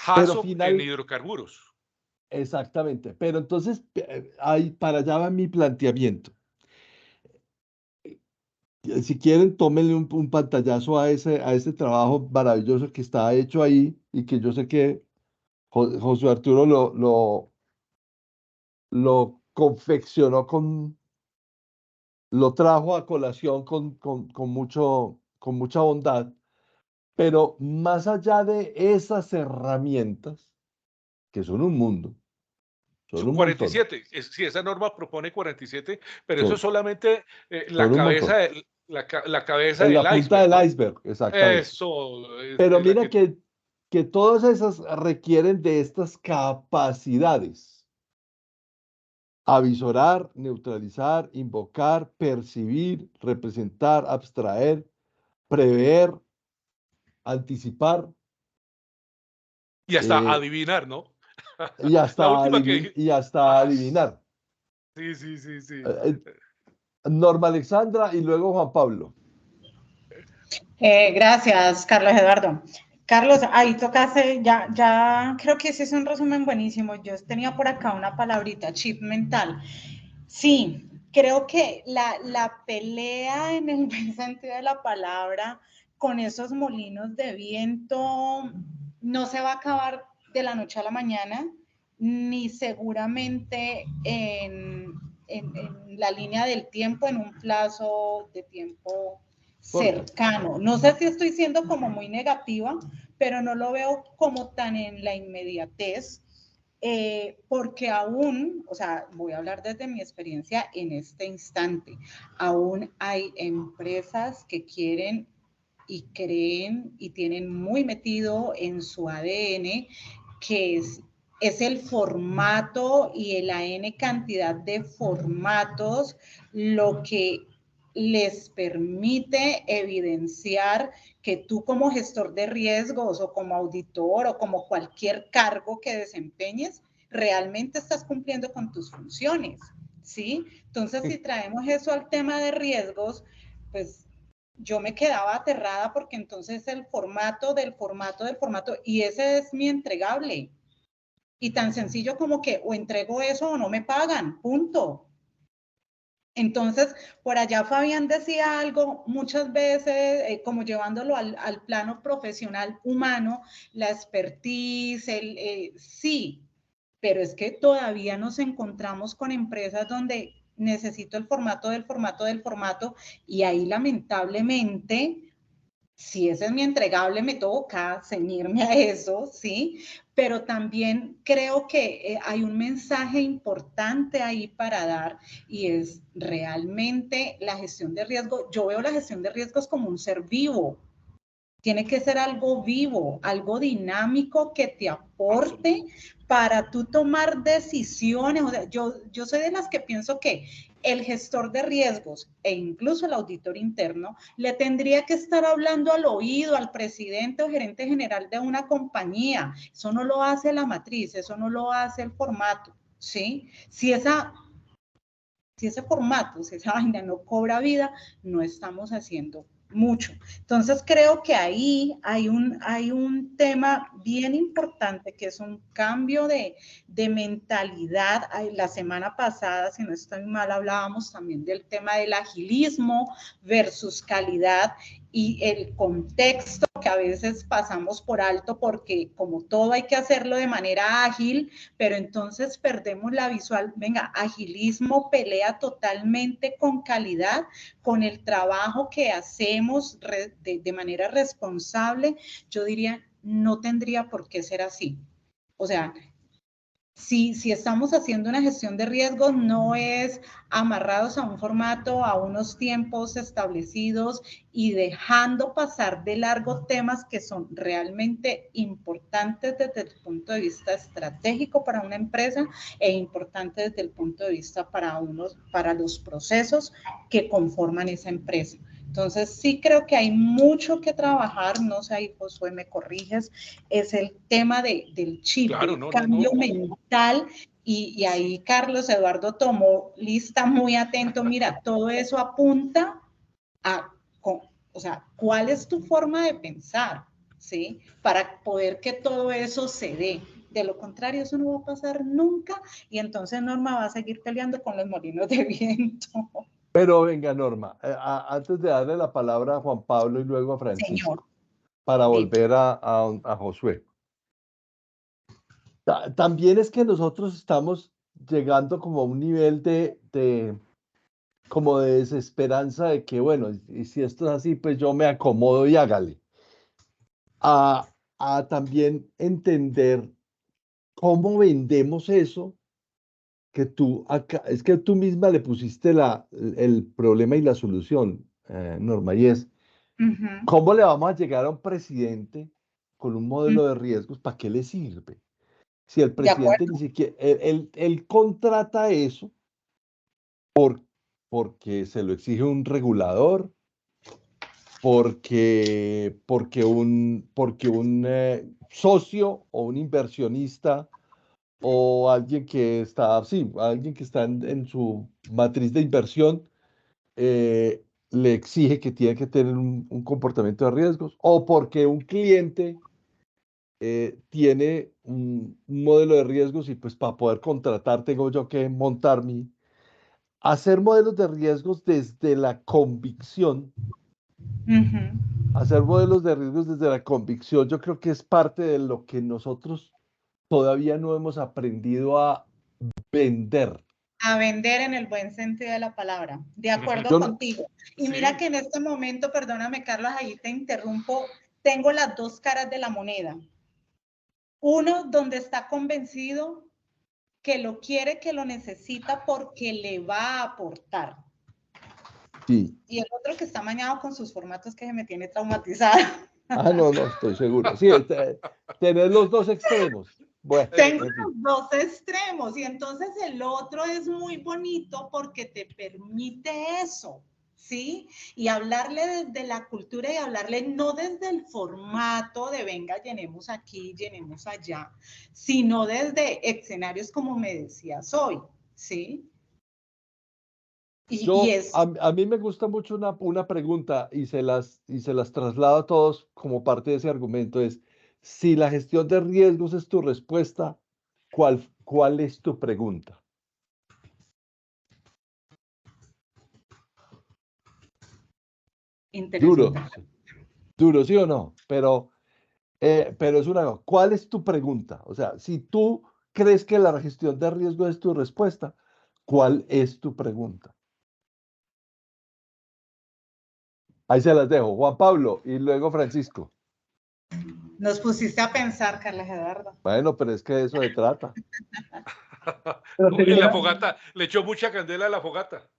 HACCP en hidrocarburos. Exactamente. Pero entonces, para allá va mi planteamiento. Si quieren, tómenle un pantallazo a ese trabajo maravilloso que está hecho ahí y que yo sé que José Arturo lo confeccionó lo trajo a colación con mucha bondad, pero más allá de esas herramientas, que son un mundo, son un 47, sí, esa norma propone 47, pero eso es son, solamente la un cabeza, montón. la cabeza En del la punta iceberg, del ¿no? iceberg, exactamente. Eso Pero es la mira que todas esas requieren de estas capacidades. Avisorar, neutralizar, invocar, percibir, representar, abstraer, prever, anticipar. Y hasta adivinar, ¿no? Y hasta, La última que dije. adivinar. Sí. Norma Alexandra y luego Juan Pablo. Gracias, Carlos Eduardo. Carlos, ahí tocaste, ya creo que ese es un resumen buenísimo. Yo tenía por acá una palabrita, chip mental. Sí, creo que la pelea en el buen sentido de la palabra con esos molinos de viento no se va a acabar de la noche a la mañana, ni seguramente en la línea del tiempo, en un plazo de tiempo cercano. No sé si estoy siendo como muy negativa, pero no lo veo como tan en la inmediatez, porque aún, o sea, voy a hablar desde mi experiencia en este instante, aún hay empresas que quieren y creen y tienen muy metido en su ADN que es el formato y la N cantidad de formatos lo que les permite evidenciar que tú como gestor de riesgos o como auditor o como cualquier cargo que desempeñes, realmente estás cumpliendo con tus funciones, ¿sí? Entonces, si traemos eso al tema de riesgos, pues yo me quedaba aterrada porque entonces el formato del formato, y ese es mi entregable. Y tan sencillo como que o entrego eso o no me pagan, punto. Entonces, por allá Fabián decía algo muchas veces, como llevándolo al plano profesional humano, la expertise, sí, pero es que todavía nos encontramos con empresas donde necesito el formato del formato, y ahí lamentablemente, si ese es mi entregable, me toca ceñirme a eso, ¿sí? Pero también creo que hay un mensaje importante ahí para dar, y es realmente la gestión de riesgo. Yo veo la gestión de riesgos como un ser vivo. Tiene que ser algo vivo, algo dinámico que te aporte para tú tomar decisiones. O sea, yo soy de las que pienso que el gestor de riesgos e incluso el auditor interno le tendría que estar hablando al oído al presidente o gerente general de una compañía. Eso no lo hace la matriz, eso no lo hace el formato, ¿sí? Si ese formato, si esa vaina no cobra vida, no estamos haciendo mucho. Entonces creo que ahí hay un tema bien importante, que es un cambio de mentalidad. La semana pasada, si no estoy mal, hablábamos también del tema del agilismo versus calidad, y el contexto que a veces pasamos por alto, porque como todo hay que hacerlo de manera ágil, pero entonces perdemos la visual. Venga, agilismo pelea totalmente con calidad, con el trabajo que hacemos de manera responsable. Yo diría, no tendría por qué ser así. O sea, si estamos haciendo una gestión de riesgos, no es amarrados a un formato, a unos tiempos establecidos y dejando pasar de largo temas que son realmente importantes desde el punto de vista estratégico para una empresa, e importantes desde el punto de vista para los procesos que conforman esa empresa. Entonces, sí creo que hay mucho que trabajar. No sé, ahí Josué, me corriges, es el tema del chip, Claro, del cambio mental, y ahí Carlos Eduardo tomó lista muy atento. Mira, todo eso apunta a, o sea, ¿cuál es tu forma de pensar? ¿Sí? Para poder que todo eso se dé. De lo contrario, eso no va a pasar nunca, y entonces Norma va a seguir peleando con los molinos de viento. Pero venga, Norma, antes de darle la palabra a Juan Pablo y luego a Francisco, Señor, para volver a Josué. También es que nosotros estamos llegando como a un nivel como de desesperanza de que, bueno, y si esto es así, pues yo me acomodo y hágale. A también entender cómo vendemos eso, que tú acá, es que tú misma le pusiste el problema y la solución, Norma, y es, ¿cómo le vamos a llegar a un presidente con un modelo de riesgos? ¿Para qué le sirve? Si el presidente ni siquiera, él contrata eso porque se lo exige un regulador, porque un socio o un inversionista o alguien que está, sí, alguien que está en su matriz de inversión, le exige que tiene que tener un comportamiento de riesgos, o porque un cliente tiene un modelo de riesgos y pues para poder contratar tengo yo que montar hacer modelos de riesgos desde la convicción. Hacer modelos de riesgos desde la convicción, yo creo que es parte de lo que nosotros todavía no hemos aprendido a vender. A vender en el buen sentido de la palabra. De acuerdo contigo. Y mira que en este momento, perdóname Carlos, ahí te interrumpo, tengo las dos caras de la moneda. Uno donde está convencido que lo quiere, que lo necesita porque le va a aportar. Sí. Y el otro que está mañado con sus formatos, que se me tiene traumatizada. No, estoy seguro. Sí, tener los dos extremos. Bueno, tengo los dos extremos, y entonces el otro es muy bonito porque te permite eso, ¿sí? Y hablarle desde la cultura y hablarle no desde el formato de venga, llenemos aquí, llenemos allá, sino desde escenarios como me decías hoy, ¿sí? A mí me gusta mucho una pregunta y se las traslado a todos como parte de ese argumento, es, si la gestión de riesgos es tu respuesta, ¿cuál es tu pregunta? Duro, duro, ¿sí o no? Pero es ¿cuál es tu pregunta? O sea, si tú crees que la gestión de riesgos es tu respuesta, ¿cuál es tu pregunta? Ahí se las dejo, Juan Pablo y luego Francisco. Nos pusiste a pensar, Carlos Eduardo. Bueno, pero es que de eso se trata. En la fogata, le echó mucha candela a la fogata.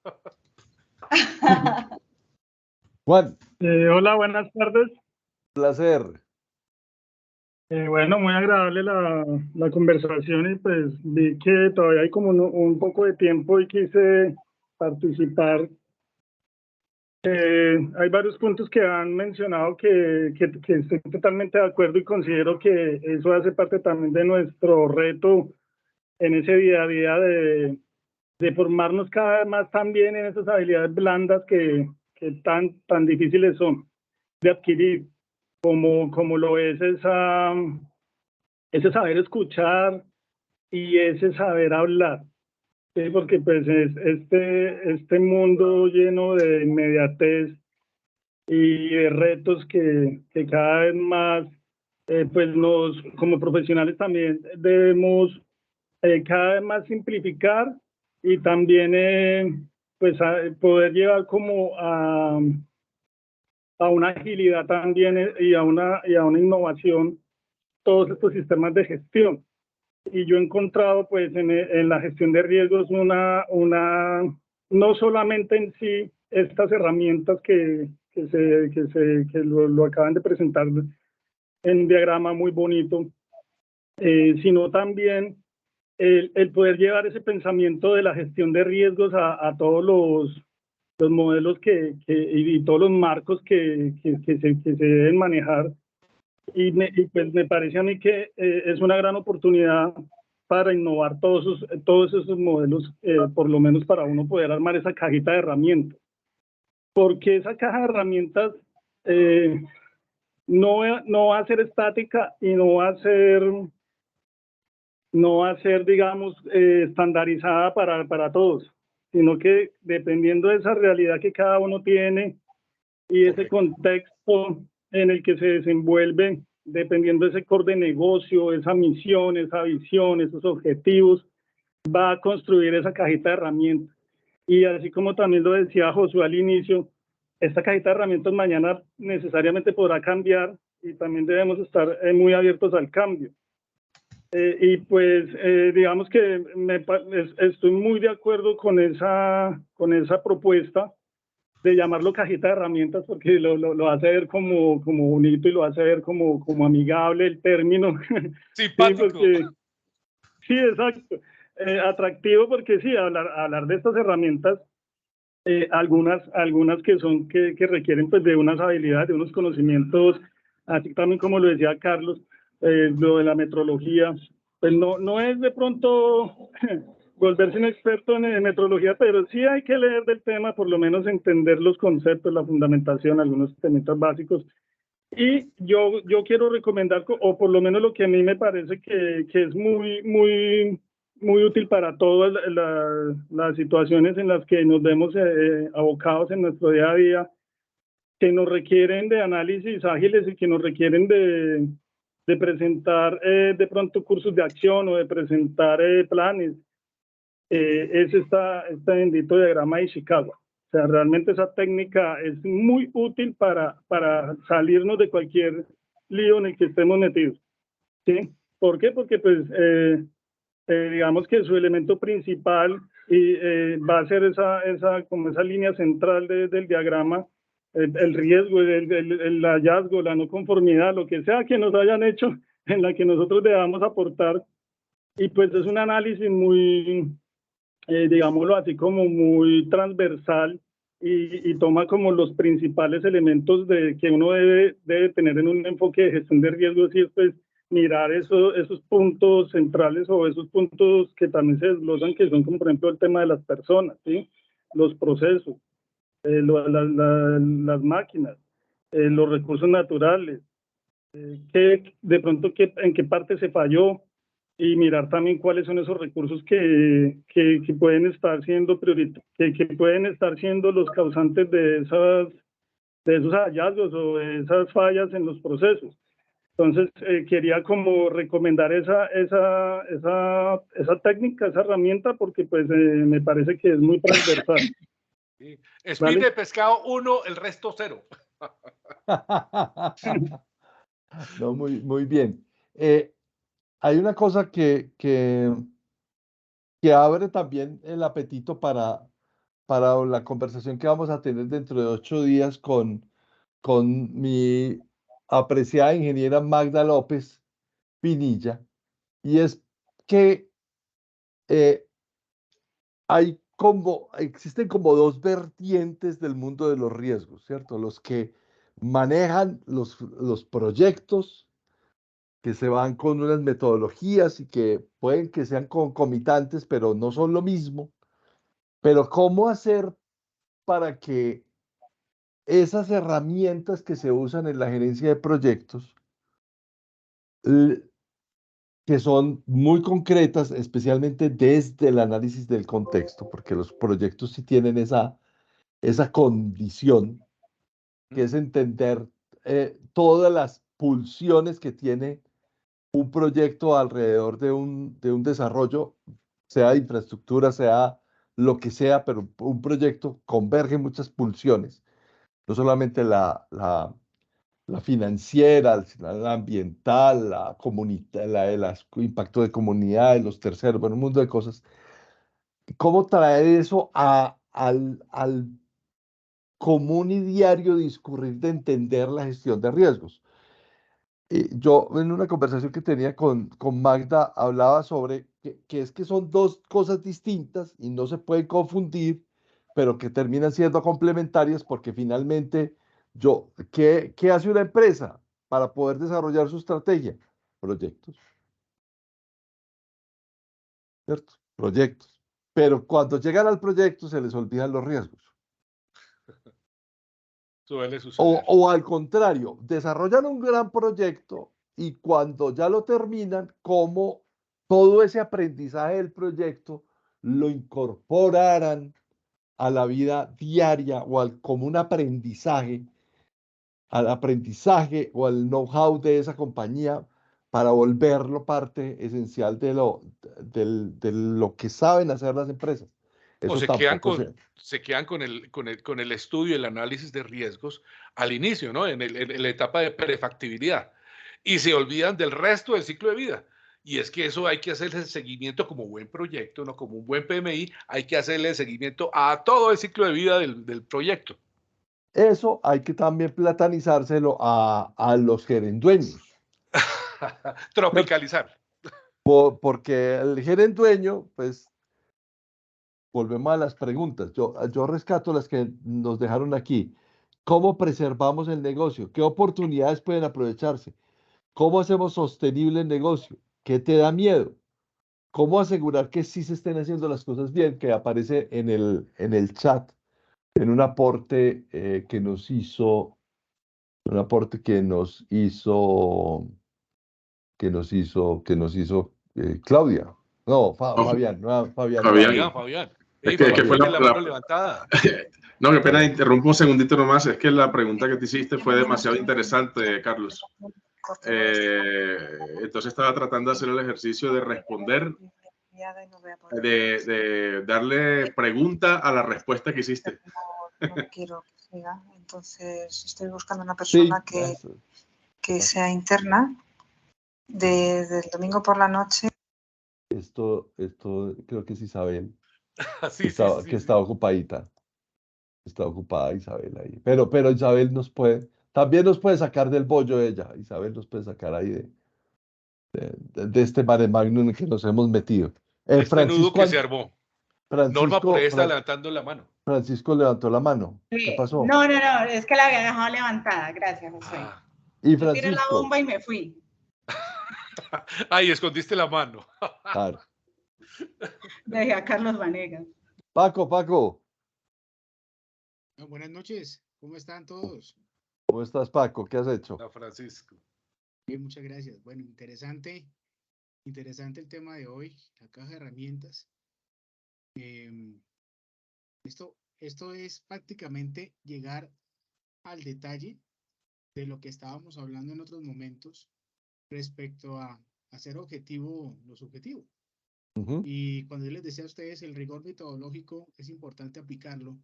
Juan. Hola, buenas tardes. Placer. Bueno, muy agradable la conversación y pues vi que todavía hay como un poco de tiempo y quise participar. Hay varios puntos que han mencionado que estoy totalmente de acuerdo y considero que eso hace parte también de nuestro reto en ese día a día de formarnos cada vez más también en esas habilidades blandas que tan difíciles son de adquirir, como lo es ese saber escuchar y ese saber hablar. Sí, porque pues este mundo lleno de inmediatez y de retos que cada vez más, pues como profesionales también debemos cada vez más simplificar y también pues poder llevar como a una agilidad también y a una innovación todos estos sistemas de gestión. Y yo he encontrado pues en la gestión de riesgos no solamente en sí estas herramientas que lo acaban de presentar en un diagrama muy bonito, sino también el poder llevar ese pensamiento de la gestión de riesgos a todos los modelos y todos los marcos que se deben manejar. Y pues me parece a mí que es una gran oportunidad para innovar todos esos modelos, por lo menos para uno poder armar esa cajita de herramientas. Porque esa caja de herramientas no va a ser estática y no va a ser digamos, estandarizada para todos, sino que dependiendo de esa realidad que cada uno tiene y ese contexto en el que se desenvuelve, dependiendo de ese core de negocio, esa misión, esa visión, esos objetivos, va a construir esa cajita de herramientas. Y así como también lo decía Josué al inicio, esta cajita de herramientas mañana necesariamente podrá cambiar y también debemos estar muy abiertos al cambio. Y pues digamos que estoy muy de acuerdo con esa propuesta de llamarlo cajita de herramientas, porque lo hace ver como bonito y lo hace ver como amigable el término. Simpático. Sí, exacto. Atractivo porque sí, hablar de estas herramientas, algunas que requieren pues de unas habilidades, de unos conocimientos, así también como lo decía Carlos, lo de la metrología, pues no es de pronto volverse un experto en metrología, pero sí hay que leer del tema, por lo menos entender los conceptos, la fundamentación, algunos temas básicos. Y yo quiero recomendar, o por lo menos lo que a mí me parece que es muy útil para todas las situaciones en las que nos vemos abocados en nuestro día a día, que nos requieren de análisis ágiles y que nos requieren de presentar de pronto cursos de acción o de presentar planes. Es este bendito diagrama de Ishikawa. O sea, realmente esa técnica es muy útil para salirnos de cualquier lío en el que estemos metidos. ¿Sí? ¿Por qué? Porque pues digamos que su elemento principal va a ser como esa línea central del diagrama, el riesgo, el hallazgo, la no conformidad, lo que sea que nos hayan hecho, en la que nosotros debamos aportar. Y pues es un análisis muy, digámoslo así, como muy transversal y toma como los principales elementos de que uno debe tener en un enfoque de gestión de riesgos, y es pues mirar esos puntos centrales o esos puntos que también se desglosan, que son como por ejemplo el tema de las personas, ¿sí? Los procesos, las máquinas, los recursos naturales, de pronto en qué parte se falló, y mirar también cuáles son esos recursos que pueden estar siendo que pueden estar siendo los causantes de esos hallazgos o de esas fallas en los procesos. Entonces, quería como recomendar esa técnica, esa herramienta, porque pues me parece que es muy transversal. Sí. Speed de pescado 1, el resto 0. No, muy bien. Hay una cosa que abre también el apetito para la conversación que vamos a tener dentro de 8 días con mi apreciada ingeniera Magda López Pinilla, y es que existen como dos vertientes del mundo de los riesgos, ¿cierto? Los que manejan los proyectos, que se van con unas metodologías y que pueden que sean concomitantes, pero no son lo mismo. Pero ¿cómo hacer para que esas herramientas que se usan en la gerencia de proyectos, que son muy concretas, especialmente desde el análisis del contexto, porque los proyectos sí tienen esa condición, que es entender todas las pulsiones que tiene un proyecto alrededor de un desarrollo, sea de infraestructura, sea lo que sea, pero un proyecto converge muchas pulsiones, no solamente la financiera, la ambiental, la comunitaria, el impacto de comunidades, los terceros, bueno, un mundo de cosas. ¿Cómo traer eso al común y diario discurrir de entender la gestión de riesgos? Yo en una conversación que tenía con Magda hablaba sobre que es que son dos cosas distintas y no se pueden confundir, pero que terminan siendo complementarias, porque finalmente ¿qué hace una empresa para poder desarrollar su estrategia? Proyectos, ¿cierto? Proyectos. Pero cuando llegan al proyecto se les olvidan los riesgos. Suele suceder. O al contrario, desarrollan un gran proyecto y cuando ya lo terminan, como todo ese aprendizaje del proyecto lo incorporaran a la vida diaria o como un aprendizaje, al aprendizaje o al know-how de esa compañía, para volverlo parte esencial de lo que saben hacer las empresas. Eso O se tampoco quedan con el estudio y el análisis de riesgos al inicio, ¿no? En la etapa de prefactibilidad. Y se olvidan del resto del ciclo de vida. Y es que eso hay que hacerle el seguimiento como buen proyecto, ¿no? Como un buen PMI, hay que hacerle el seguimiento a todo el ciclo de vida del proyecto. Eso hay que también platanizárselo a los gerendueños. Tropicalizar. Porque el gerendueño, pues, volvemos a las preguntas. Yo rescato las que nos dejaron aquí. ¿Cómo preservamos el negocio? ¿Qué oportunidades pueden aprovecharse? ¿Cómo hacemos sostenible el negocio? ¿Qué te da miedo? ¿Cómo asegurar que sí se estén haciendo las cosas bien? Que aparece en el chat, en un aporte que nos hizo Claudia. No, Fabián, Fabián. Fabián. Es que fue la mano levantada. No, qué pena, interrumpo un segundito nomás. Es que la pregunta que te hiciste fue demasiado interesante, Carlos. Entonces estaba tratando de hacer el ejercicio de responder, de darle pregunta a la respuesta que hiciste. No quiero que siga, entonces estoy buscando una persona que sea interna desde el domingo por la noche. Esto creo que es Isabel, que está ocupadita. Está ocupada Isabel ahí. Pero Isabel también nos puede sacar del bollo ella. Isabel nos puede sacar ahí de este mare magnum en que nos hemos metido. Este nudo que se armó. Norma por ahí está Fra- levantando la mano. Francisco levantó la mano. ¿Qué Sí. pasó? No, es que la había dejado levantada. Gracias, José. Ah. Y Yo tiré la Francisco. bomba y me fui. Ay, escondiste la mano. Claro. Dejé a Carlos Vanegas. Paco, Buenas noches, ¿cómo están todos? ¿cómo estás, Paco? ¿Qué has hecho? A Francisco. Bien, muchas gracias. Bueno, interesante el tema de hoy, la caja de herramientas. Esto es prácticamente llegar al detalle de lo que estábamos hablando en otros momentos respecto a hacer objetivo lo subjetivo. Y cuando yo les decía a ustedes el rigor metodológico, es importante aplicarlo.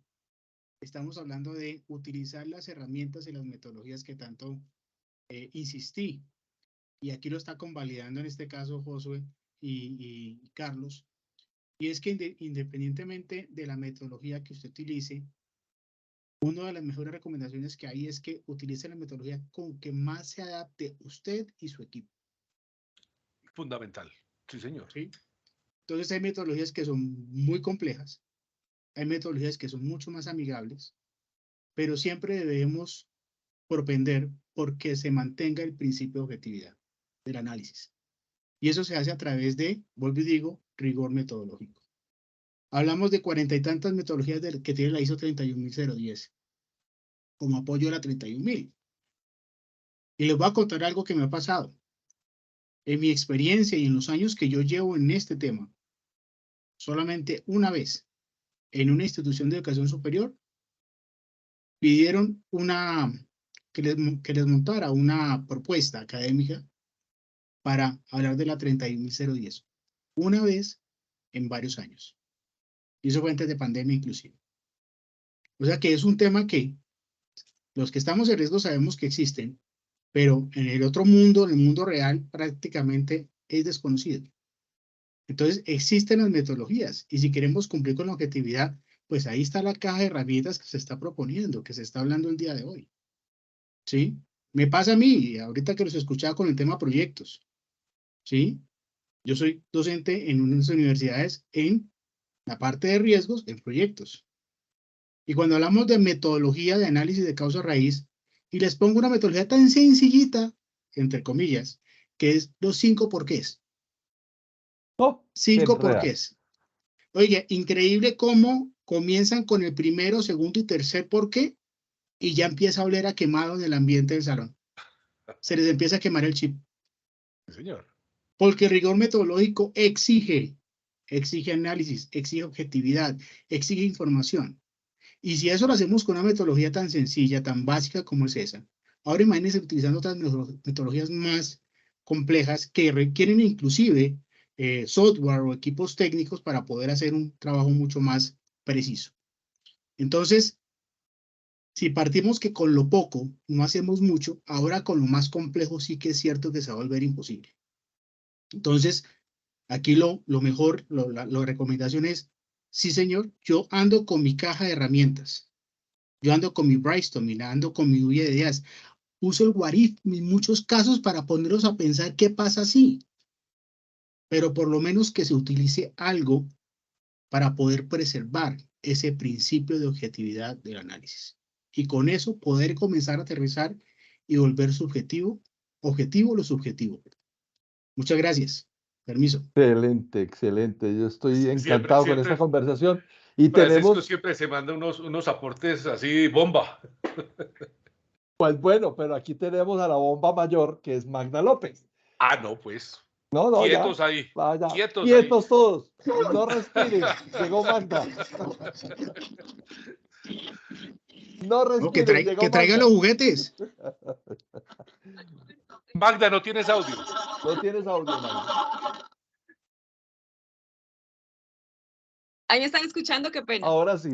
Estamos hablando de utilizar las herramientas y las metodologías que tanto insistí. Y aquí lo está convalidando en este caso Josué y Carlos. Y es que independientemente de la metodología que usted utilice, una de las mejores recomendaciones que hay es que utilice la metodología con que más se adapte usted y su equipo. Fundamental. Sí, señor. ¿Sí? Entonces hay metodologías que son muy complejas, hay metodologías que son mucho más amigables, pero siempre debemos propender porque se mantenga el principio de objetividad del análisis. Y eso se hace a través de, vuelvo y digo, rigor metodológico. Hablamos de 40 y tantas metodologías que tiene la ISO 31010 como apoyo a la 31000. Y les voy a contar algo que me ha pasado. En mi experiencia y en los años que yo llevo en este tema, solamente una vez en una institución de educación superior pidieron que les montara una propuesta académica para hablar de la 31010. Una vez en varios años. Y eso fue antes de pandemia inclusive. O sea que es un tema que los que estamos en riesgo sabemos que existen, pero en el otro mundo, en el mundo real, prácticamente es desconocido. Entonces existen las metodologías y si queremos cumplir con la objetividad, pues ahí está la caja de herramientas que se está proponiendo, que se está hablando el día de hoy. ¿Sí? Me pasa a mí, ahorita que los escuchaba con el tema proyectos. ¿Sí? Yo soy docente en unas universidades en la parte de riesgos en proyectos. Y cuando hablamos de metodología de análisis de causa raíz, y les pongo una metodología tan sencillita, entre comillas, que es los 5 porqués. 5 porqués. Oye, increíble cómo comienzan con el primero, segundo y tercer porqué, y ya empieza a oler a quemado en el ambiente del salón. Se les empieza a quemar el chip. Sí, señor. Porque el rigor metodológico exige análisis, exige objetividad, exige información. Y si eso lo hacemos con una metodología tan sencilla, tan básica como es esa, ahora imagínense utilizando otras metodologías más complejas que requieren inclusive software o equipos técnicos para poder hacer un trabajo mucho más preciso. Entonces, si partimos que con lo poco no hacemos mucho, ahora con lo más complejo sí que es cierto que se va a volver imposible. Entonces, aquí lo mejor, la recomendación es, sí señor, yo ando con mi caja de herramientas, yo ando con mi brainstorming, ando con mi lluvia de ideas, uso el what if en muchos casos para ponerlos a pensar qué pasa si, pero por lo menos que se utilice algo para poder preservar ese principio de objetividad del análisis. Y con eso poder comenzar a aterrizar y volver objetivo lo subjetivo. Muchas gracias. Permiso. Excelente, excelente. Yo estoy encantado con esta conversación. Y Francisco tenemos... siempre se manda unos aportes así, bomba. Pues bueno, pero aquí tenemos a la bomba mayor, que es Magda López. Ah, no, pues. No, quietos ya. ahí. Vaya. Quietos ahí. Todos. No respiren. Llegó Magda. No respiren. No, que traiga los juguetes. Magda, no tienes audio. No tienes audio, Magda. Ahí me están escuchando, qué pena. Ahora sí.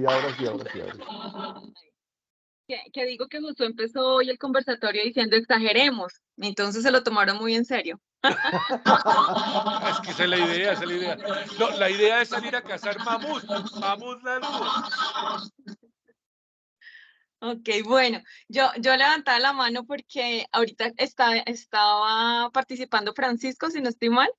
Que digo que justo empezó hoy el conversatorio diciendo exageremos, entonces se lo tomaron muy en serio. Es que esa es la idea, No, la idea es salir a cazar mamut lanudo. Ok, bueno, yo levantaba la mano porque ahorita estaba participando Francisco, si no estoy mal,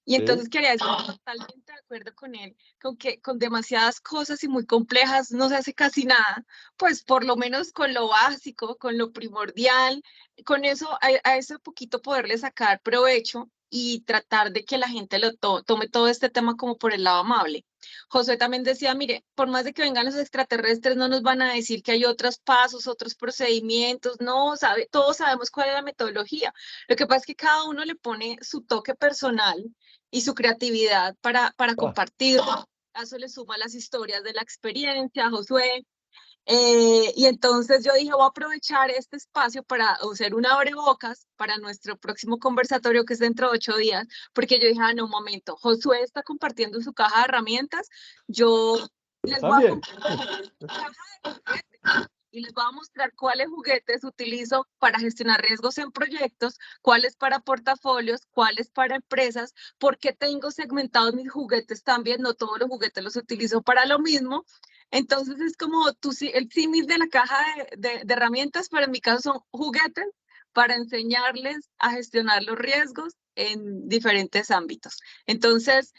Y entonces quería decir, totalmente de acuerdo con él, con que con demasiadas cosas y muy complejas no se hace casi nada, pues por lo menos con lo básico, con lo primordial, con eso, a ese poquito poderle sacar provecho y tratar de que la gente lo tome todo este tema como por el lado amable. Josué también decía, mire, por más de que vengan los extraterrestres, no nos van a decir que hay otros pasos, otros procedimientos, no, todos sabemos cuál es la metodología. Lo que pasa es que cada uno le pone su toque personal y su creatividad para compartirlo. A eso le suma las historias de la experiencia, Josué. Y entonces yo dije, voy a aprovechar este espacio para hacer un abrebocas para nuestro próximo conversatorio, que es dentro de 8 días, porque yo dije, no, un momento, Josué está compartiendo su caja de herramientas, yo les voy a compartir mi caja de juguetes y les voy a mostrar cuáles juguetes utilizo para gestionar riesgos en proyectos, cuáles para portafolios, cuáles para empresas, porque tengo segmentados mis juguetes también, no todos los juguetes los utilizo para lo mismo. Entonces es como el símil de la caja de herramientas, pero en mi caso son juguetes para enseñarles a gestionar los riesgos en diferentes ámbitos. Entonces,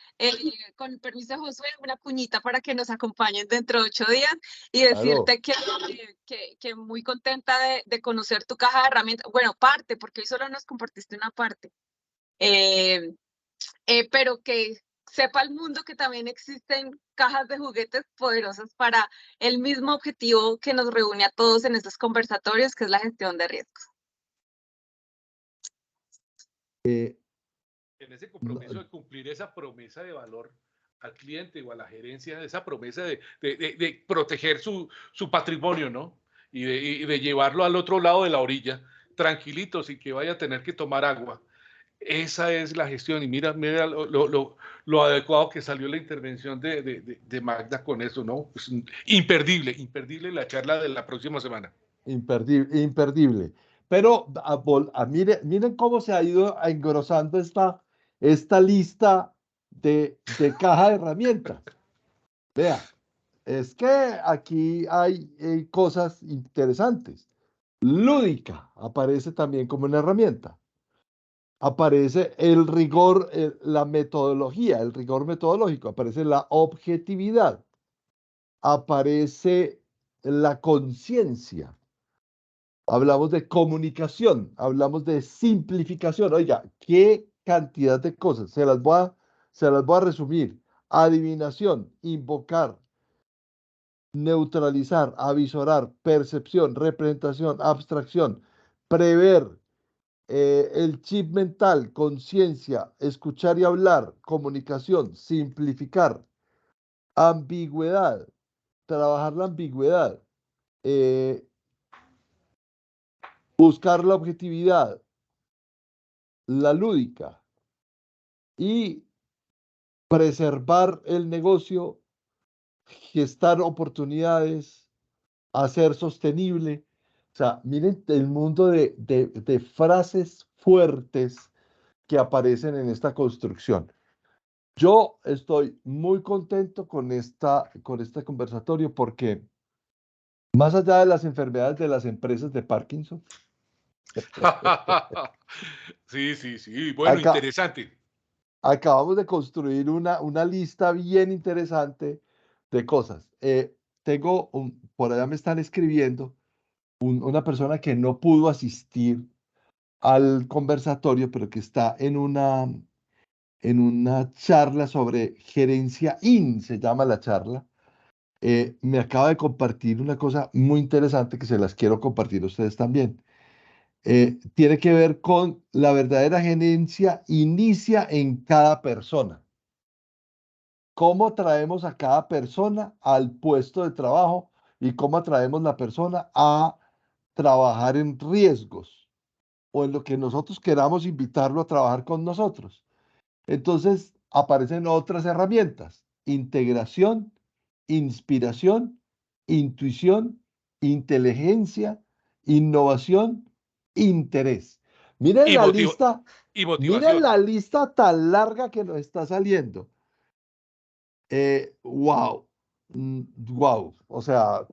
con el permiso de Josué, una cuñita para que nos acompañen dentro de 8 días y decirte que muy contenta de conocer tu caja de herramientas. Bueno, parte, porque hoy solo nos compartiste una parte. Pero que sepa el mundo que también existen cajas de juguetes poderosas para el mismo objetivo que nos reúne a todos en estos conversatorios, que es la gestión de riesgos. En ese compromiso de cumplir esa promesa de valor al cliente o a la gerencia, esa promesa de proteger su patrimonio, ¿no? Y de llevarlo al otro lado de la orilla, tranquilito, sin que vaya a tener que tomar agua. Esa es la gestión. Y mira lo adecuado que salió la intervención de Magda con eso, ¿no? Pues, imperdible la charla de la próxima semana. Imperdible. Pero miren cómo se ha ido engrosando esta lista de caja de herramientas. Vea, es que aquí hay cosas interesantes. Lúdica aparece también como una herramienta. Aparece el rigor, la metodología, el rigor metodológico, aparece la objetividad, aparece la conciencia. Hablamos de comunicación, hablamos de simplificación. Oiga, qué cantidad de cosas. Se las voy a resumir. Adivinación, invocar, neutralizar, avisorar, percepción, representación, abstracción, prever, el chip mental, conciencia, escuchar y hablar, comunicación, simplificar, ambigüedad, trabajar la ambigüedad, buscar la objetividad, la lúdica y preservar el negocio, gestar oportunidades, hacer sostenible. O sea, miren el mundo de frases fuertes que aparecen en esta construcción. Yo estoy muy contento con este conversatorio porque más allá de las enfermedades de las empresas de Parkinson, sí, bueno, interesante. Acabamos de construir una lista bien interesante de cosas. Por allá me están escribiendo una persona que no pudo asistir al conversatorio, pero que está en una charla sobre gerencia se llama la charla. Me acaba de compartir una cosa muy interesante que se las quiero compartir a ustedes también. Tiene que ver con la verdadera gerencia inicia en cada persona. ¿Cómo traemos a cada persona al puesto de trabajo y cómo atraemos la persona a trabajar en riesgos o en lo que nosotros queramos invitarlo a trabajar con nosotros? Entonces aparecen otras herramientas: integración, inspiración, intuición, inteligencia, innovación, interés. Miren la lista, miren la lista tan larga que nos está saliendo. Wow. O sea,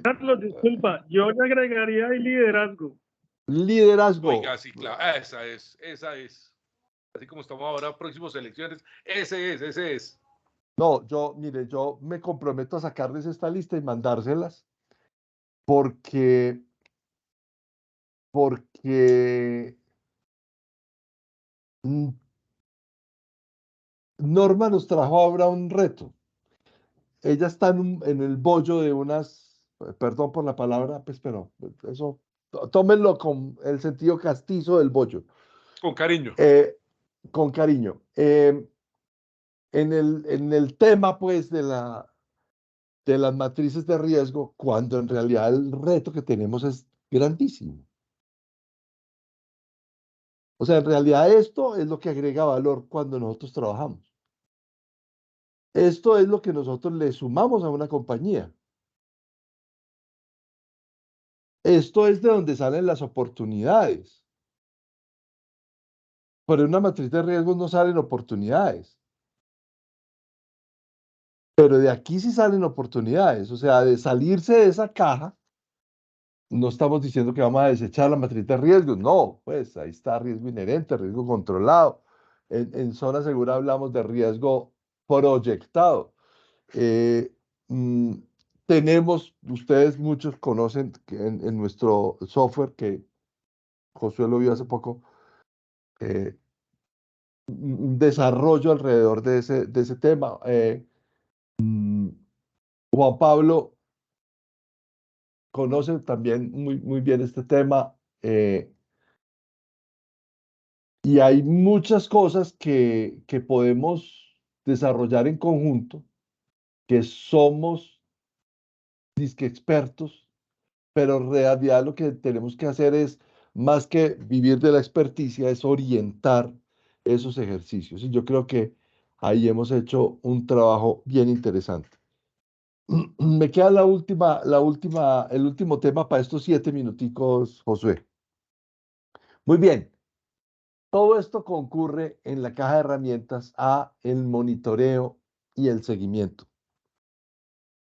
Carlos, disculpa, yo le agregaría el liderazgo. Liderazgo. Oiga, sí, claro, esa es. así como estamos ahora, próximas elecciones, ese es. No, mire, yo me comprometo a sacarles esta lista y mandárselas porque Norma nos trajo ahora un reto. Ella está en el bollo de perdón por la palabra, pues, pero eso, tómenlo con el sentido castizo del bollo. Con cariño. Con cariño. En el tema, pues, de las matrices de riesgo, cuando en realidad el reto que tenemos es grandísimo. O sea, en realidad esto es lo que agrega valor cuando nosotros trabajamos. Esto es lo que nosotros le sumamos a una compañía. Esto es de donde salen las oportunidades. Pero en una matriz de riesgos no salen oportunidades. Pero de aquí sí salen oportunidades. O sea, de salirse de esa caja, no estamos diciendo que vamos a desechar la matriz de riesgos. No, pues ahí está riesgo inherente, riesgo controlado. En zona segura hablamos de riesgo proyectado. Ustedes muchos conocen que en nuestro software, que Josué lo vio hace poco, un desarrollo alrededor de ese tema. Juan Pablo conoce también muy bien este tema, y hay muchas cosas que podemos desarrollar en conjunto, que somos disque expertos, pero en realidad lo que tenemos que hacer es, más que vivir de la experticia, es orientar esos ejercicios. Y yo creo que ahí hemos hecho un trabajo bien interesante. Me queda el último tema para estos 7 minuticos, Josué. Muy bien. Todo esto concurre en la caja de herramientas a el monitoreo y el seguimiento.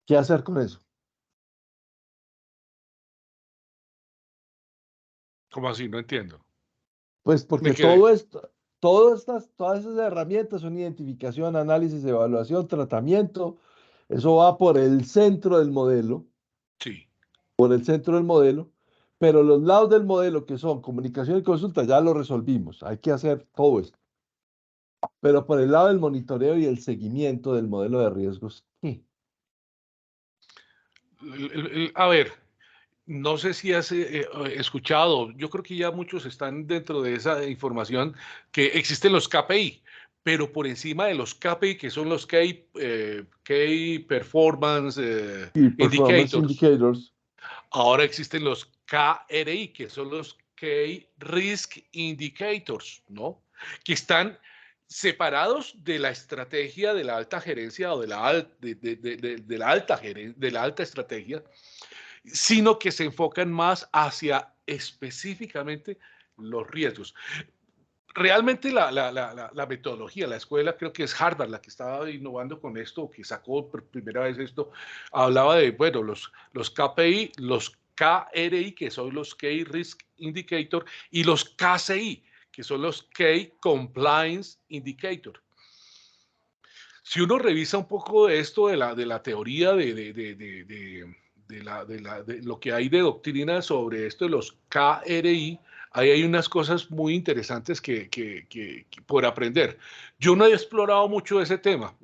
¿Qué hacer con eso? ¿Cómo así? No entiendo. Pues porque todas esas herramientas son identificación, análisis, evaluación, tratamiento. Eso va por el centro del modelo. Sí. Por el centro del modelo. Pero los lados del modelo, que son comunicación y consulta, ya lo resolvimos. Hay que hacer todo esto. Pero por el lado del monitoreo y el seguimiento del modelo de riesgos, ¿qué? A ver, no sé si has escuchado, yo creo que ya muchos están dentro de esa información, que existen los KPI, pero por encima de los KPI, que son los Key Performance Indicators, ahora existen los KRI, que son los Key Risk Indicators, ¿no? Que están separados de la estrategia de la alta gerencia o de la alta estrategia, sino que se enfocan más hacia específicamente los riesgos. Realmente la metodología, la escuela, creo que es Harvard la que estaba innovando con esto, que sacó por primera vez esto, hablaba de, bueno, los KPI, los KRI, que son los Key Risk Indicator, y los KCI, que son los Key Compliance Indicator. Si uno revisa un poco de esto, de la teoría de lo que hay de doctrina sobre esto de los KRI, ahí hay unas cosas muy interesantes que por aprender. Yo no he explorado mucho ese tema.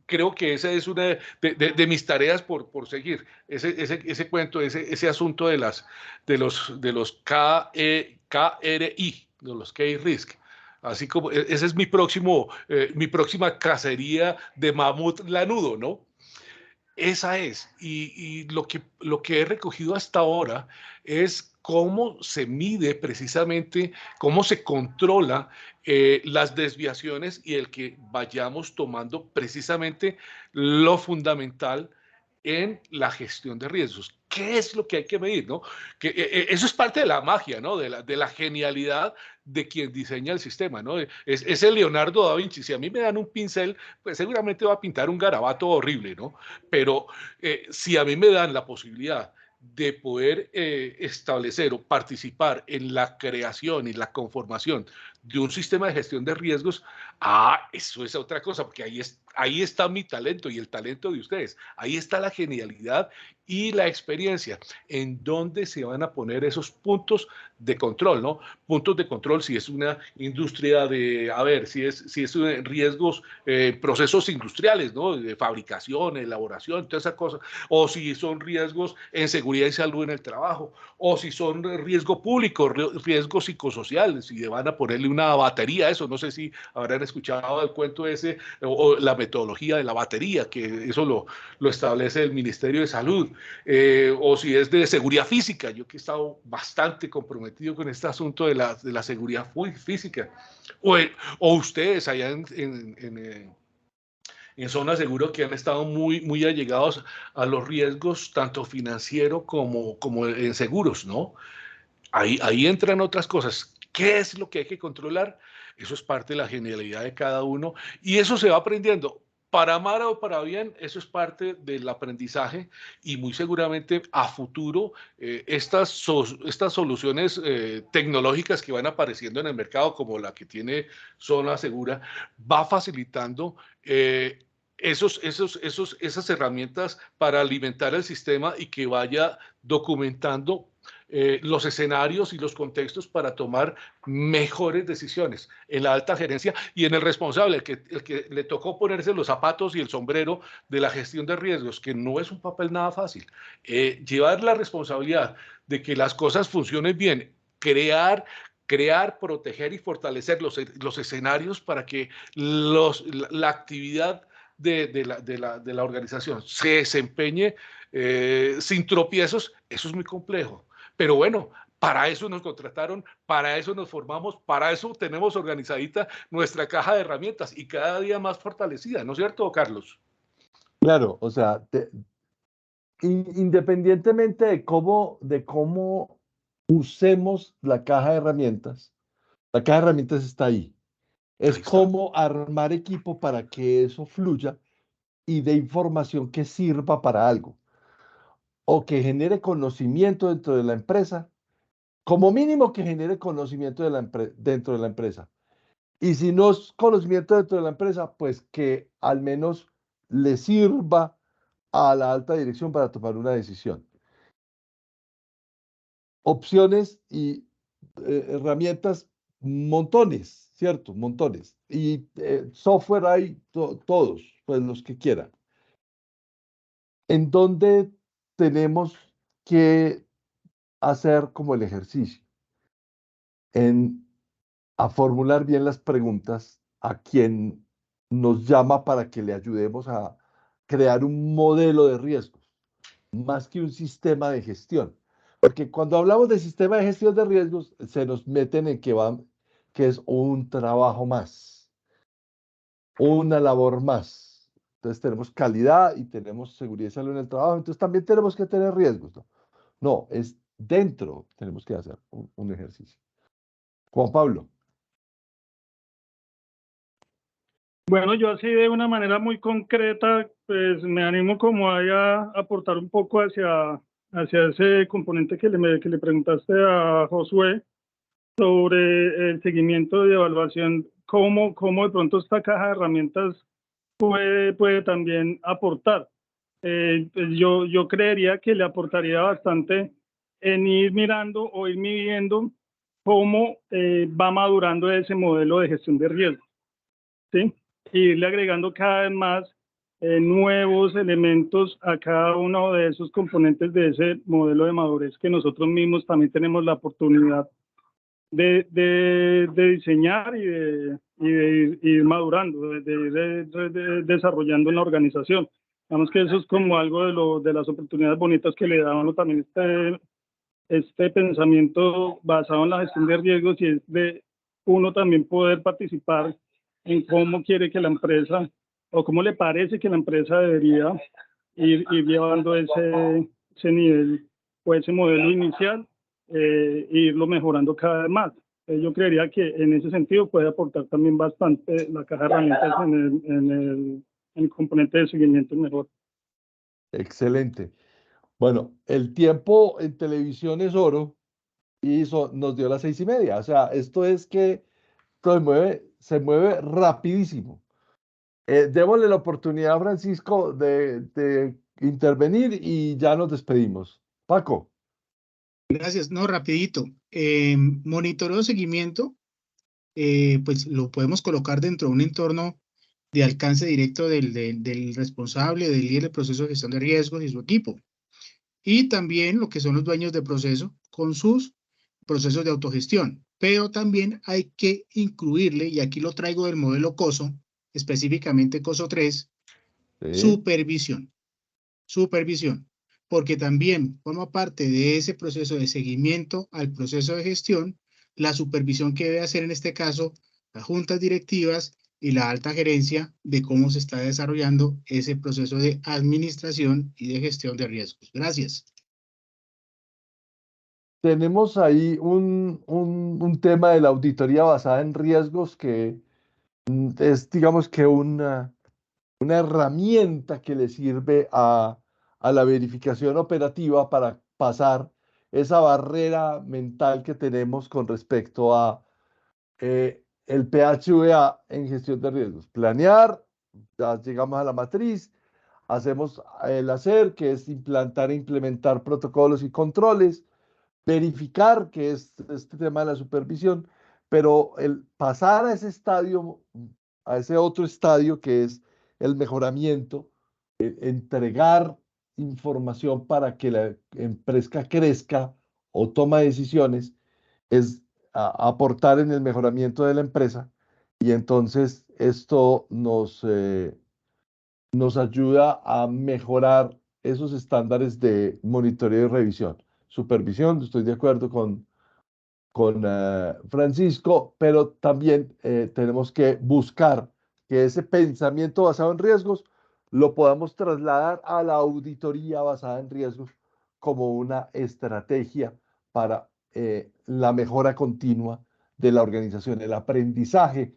Creo que esa es una de mis tareas por seguir. Ese cuento, ese asunto de los KRI, de los K-Risk. Así como, ese es mi próxima cacería de mamut lanudo, ¿no? Esa es. Y lo que he recogido hasta ahora es cómo se mide precisamente, cómo se controla las desviaciones y el que vayamos tomando precisamente lo fundamental en la gestión de riesgos. ¿Qué es lo que hay que medir? ¿No? Eso es parte de la magia, ¿no? De la genialidad de quien diseña el sistema, ¿no? Es el Leonardo da Vinci. Si a mí me dan un pincel, pues seguramente va a pintar un garabato horrible, ¿no? Pero si a mí me dan la posibilidad de poder establecer o participar en la creación y la conformación de un sistema de gestión de riesgos, eso es otra cosa, porque ahí está mi talento y el talento de ustedes. Ahí está la genialidad y la experiencia, en dónde se van a poner esos puntos de control, ¿no? Puntos de control si es una industria si es riesgos, procesos industriales, ¿no? De fabricación, elaboración, toda esa cosa, o si son riesgos en seguridad y salud en el trabajo, o si son riesgo público, riesgos psicosociales, si van a ponerle una batería a eso. No sé si habrán escuchado el cuento ese, o la metodología de la batería, que eso lo establece el Ministerio de Salud, o si es de seguridad física. Yo que he estado bastante comprometido con este asunto de la seguridad física, o ustedes allá en Zona Seguro, que han estado muy allegados a los riesgos tanto financieros como en seguros, ¿no? Ahí entran otras cosas. ¿Qué es lo que hay que controlar? Eso es parte de la genialidad de cada uno, y eso se va aprendiendo. Para mal o para bien, eso es parte del aprendizaje, y muy seguramente a futuro estas soluciones tecnológicas que van apareciendo en el mercado, como la que tiene Zona Segura, va facilitando esas herramientas para alimentar el sistema y que vaya documentando los escenarios y los contextos para tomar mejores decisiones en la alta gerencia y en el responsable, el que le tocó ponerse los zapatos y el sombrero de la gestión de riesgos, que no es un papel nada fácil. Llevar la responsabilidad de que las cosas funcionen bien, crear, proteger y fortalecer los escenarios para que la actividad de la organización se desempeñe sin tropiezos. Eso es muy complejo. Pero bueno, para eso nos contrataron, para eso nos formamos, para eso tenemos organizadita nuestra caja de herramientas y cada día más fortalecida, ¿no es cierto, Carlos? Claro, o sea, independientemente de cómo usemos la caja de herramientas está ahí. Es cómo armar equipo para que eso fluya y dé información que sirva para algo, o que genere conocimiento dentro de la empresa, como mínimo que genere conocimiento dentro de la empresa. Y si no es conocimiento dentro de la empresa, pues que al menos le sirva a la alta dirección para tomar una decisión. Opciones y herramientas, montones, ¿cierto? Montones. Y software hay todos, pues los que quieran. En donde tenemos que hacer como el ejercicio a formular bien las preguntas a quien nos llama para que le ayudemos a crear un modelo de riesgos, más que un sistema de gestión. Porque cuando hablamos de sistema de gestión de riesgos, se nos meten en que es un trabajo más, una labor más. Entonces tenemos calidad y tenemos seguridad y salud en el trabajo, entonces también tenemos que tener riesgos, ¿no? No, es dentro, tenemos que hacer un ejercicio. Juan Pablo. Bueno, yo así de una manera muy concreta, pues me animo como a aportar un poco hacia ese componente que le preguntaste a Josué sobre el seguimiento y evaluación, cómo de pronto esta caja de herramientas puede también aportar. Yo creería que le aportaría bastante en ir mirando o ir midiendo cómo va madurando ese modelo de gestión de riesgo, ¿sí? Y irle agregando cada vez más nuevos elementos a cada uno de esos componentes de ese modelo de madurez que nosotros mismos también tenemos la oportunidad de diseñar y de ir madurando, de ir desarrollando en la organización. Digamos que eso es como algo de las oportunidades bonitas que le da a uno también este pensamiento basado en la gestión de riesgos, y es de uno también poder participar en cómo quiere que la empresa, o cómo le parece que la empresa debería ir llevando ese nivel o ese modelo inicial, e irlo mejorando cada vez más. Yo creería que en ese sentido puede aportar también bastante la caja de herramientas en el componente de seguimiento mejor. Excelente. Bueno, el tiempo en televisión es oro y nos dio las 6:30. O sea, esto es que todo se mueve rapidísimo. Démosle la oportunidad a Francisco de intervenir y ya nos despedimos. Paco. Gracias. No, rapidito. Monitoreo de seguimiento, pues lo podemos colocar dentro de un entorno de alcance directo del responsable, del líder del proceso de gestión de riesgos y su equipo. Y también lo que son los dueños de proceso con sus procesos de autogestión. Pero también hay que incluirle, y aquí lo traigo del modelo COSO, específicamente COSO 3, supervisión. Supervisión, porque también forma parte de ese proceso de seguimiento al proceso de gestión, la supervisión que debe hacer en este caso las juntas directivas y la alta gerencia de cómo se está desarrollando ese proceso de administración y de gestión de riesgos. Gracias. Tenemos ahí un tema de la auditoría basada en riesgos que es, digamos que una herramienta que le sirve a la verificación operativa para pasar esa barrera mental que tenemos con respecto a el PHVA en gestión de riesgos. Planear, ya llegamos a la matriz, hacemos el hacer, que es implantar e implementar protocolos y controles, verificar, que es este tema de la supervisión, pero el pasar a ese estadio, a ese otro estadio que es el mejoramiento, entregar información para que la empresa crezca o toma decisiones, es aportar en el mejoramiento de la empresa y entonces esto nos ayuda a mejorar esos estándares de monitoreo y revisión. Supervisión, estoy de acuerdo con Francisco, pero también tenemos que buscar que ese pensamiento basado en riesgos lo podamos trasladar a la auditoría basada en riesgos como una estrategia para la mejora continua de la organización, el aprendizaje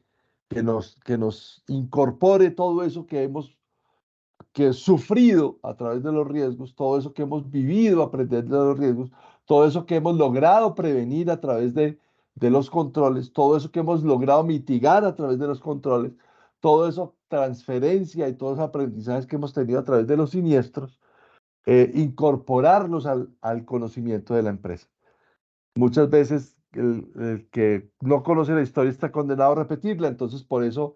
que nos incorpore todo eso que sufrido a través de los riesgos, todo eso que hemos vivido aprendiendo de los riesgos, todo eso que hemos logrado prevenir a través de los controles, todo eso que hemos logrado mitigar a través de los controles, todo eso transferencia y todos los aprendizajes que hemos tenido a través de los siniestros, incorporarlos al conocimiento de la empresa. Muchas veces el que no conoce la historia está condenado a repetirla, entonces por eso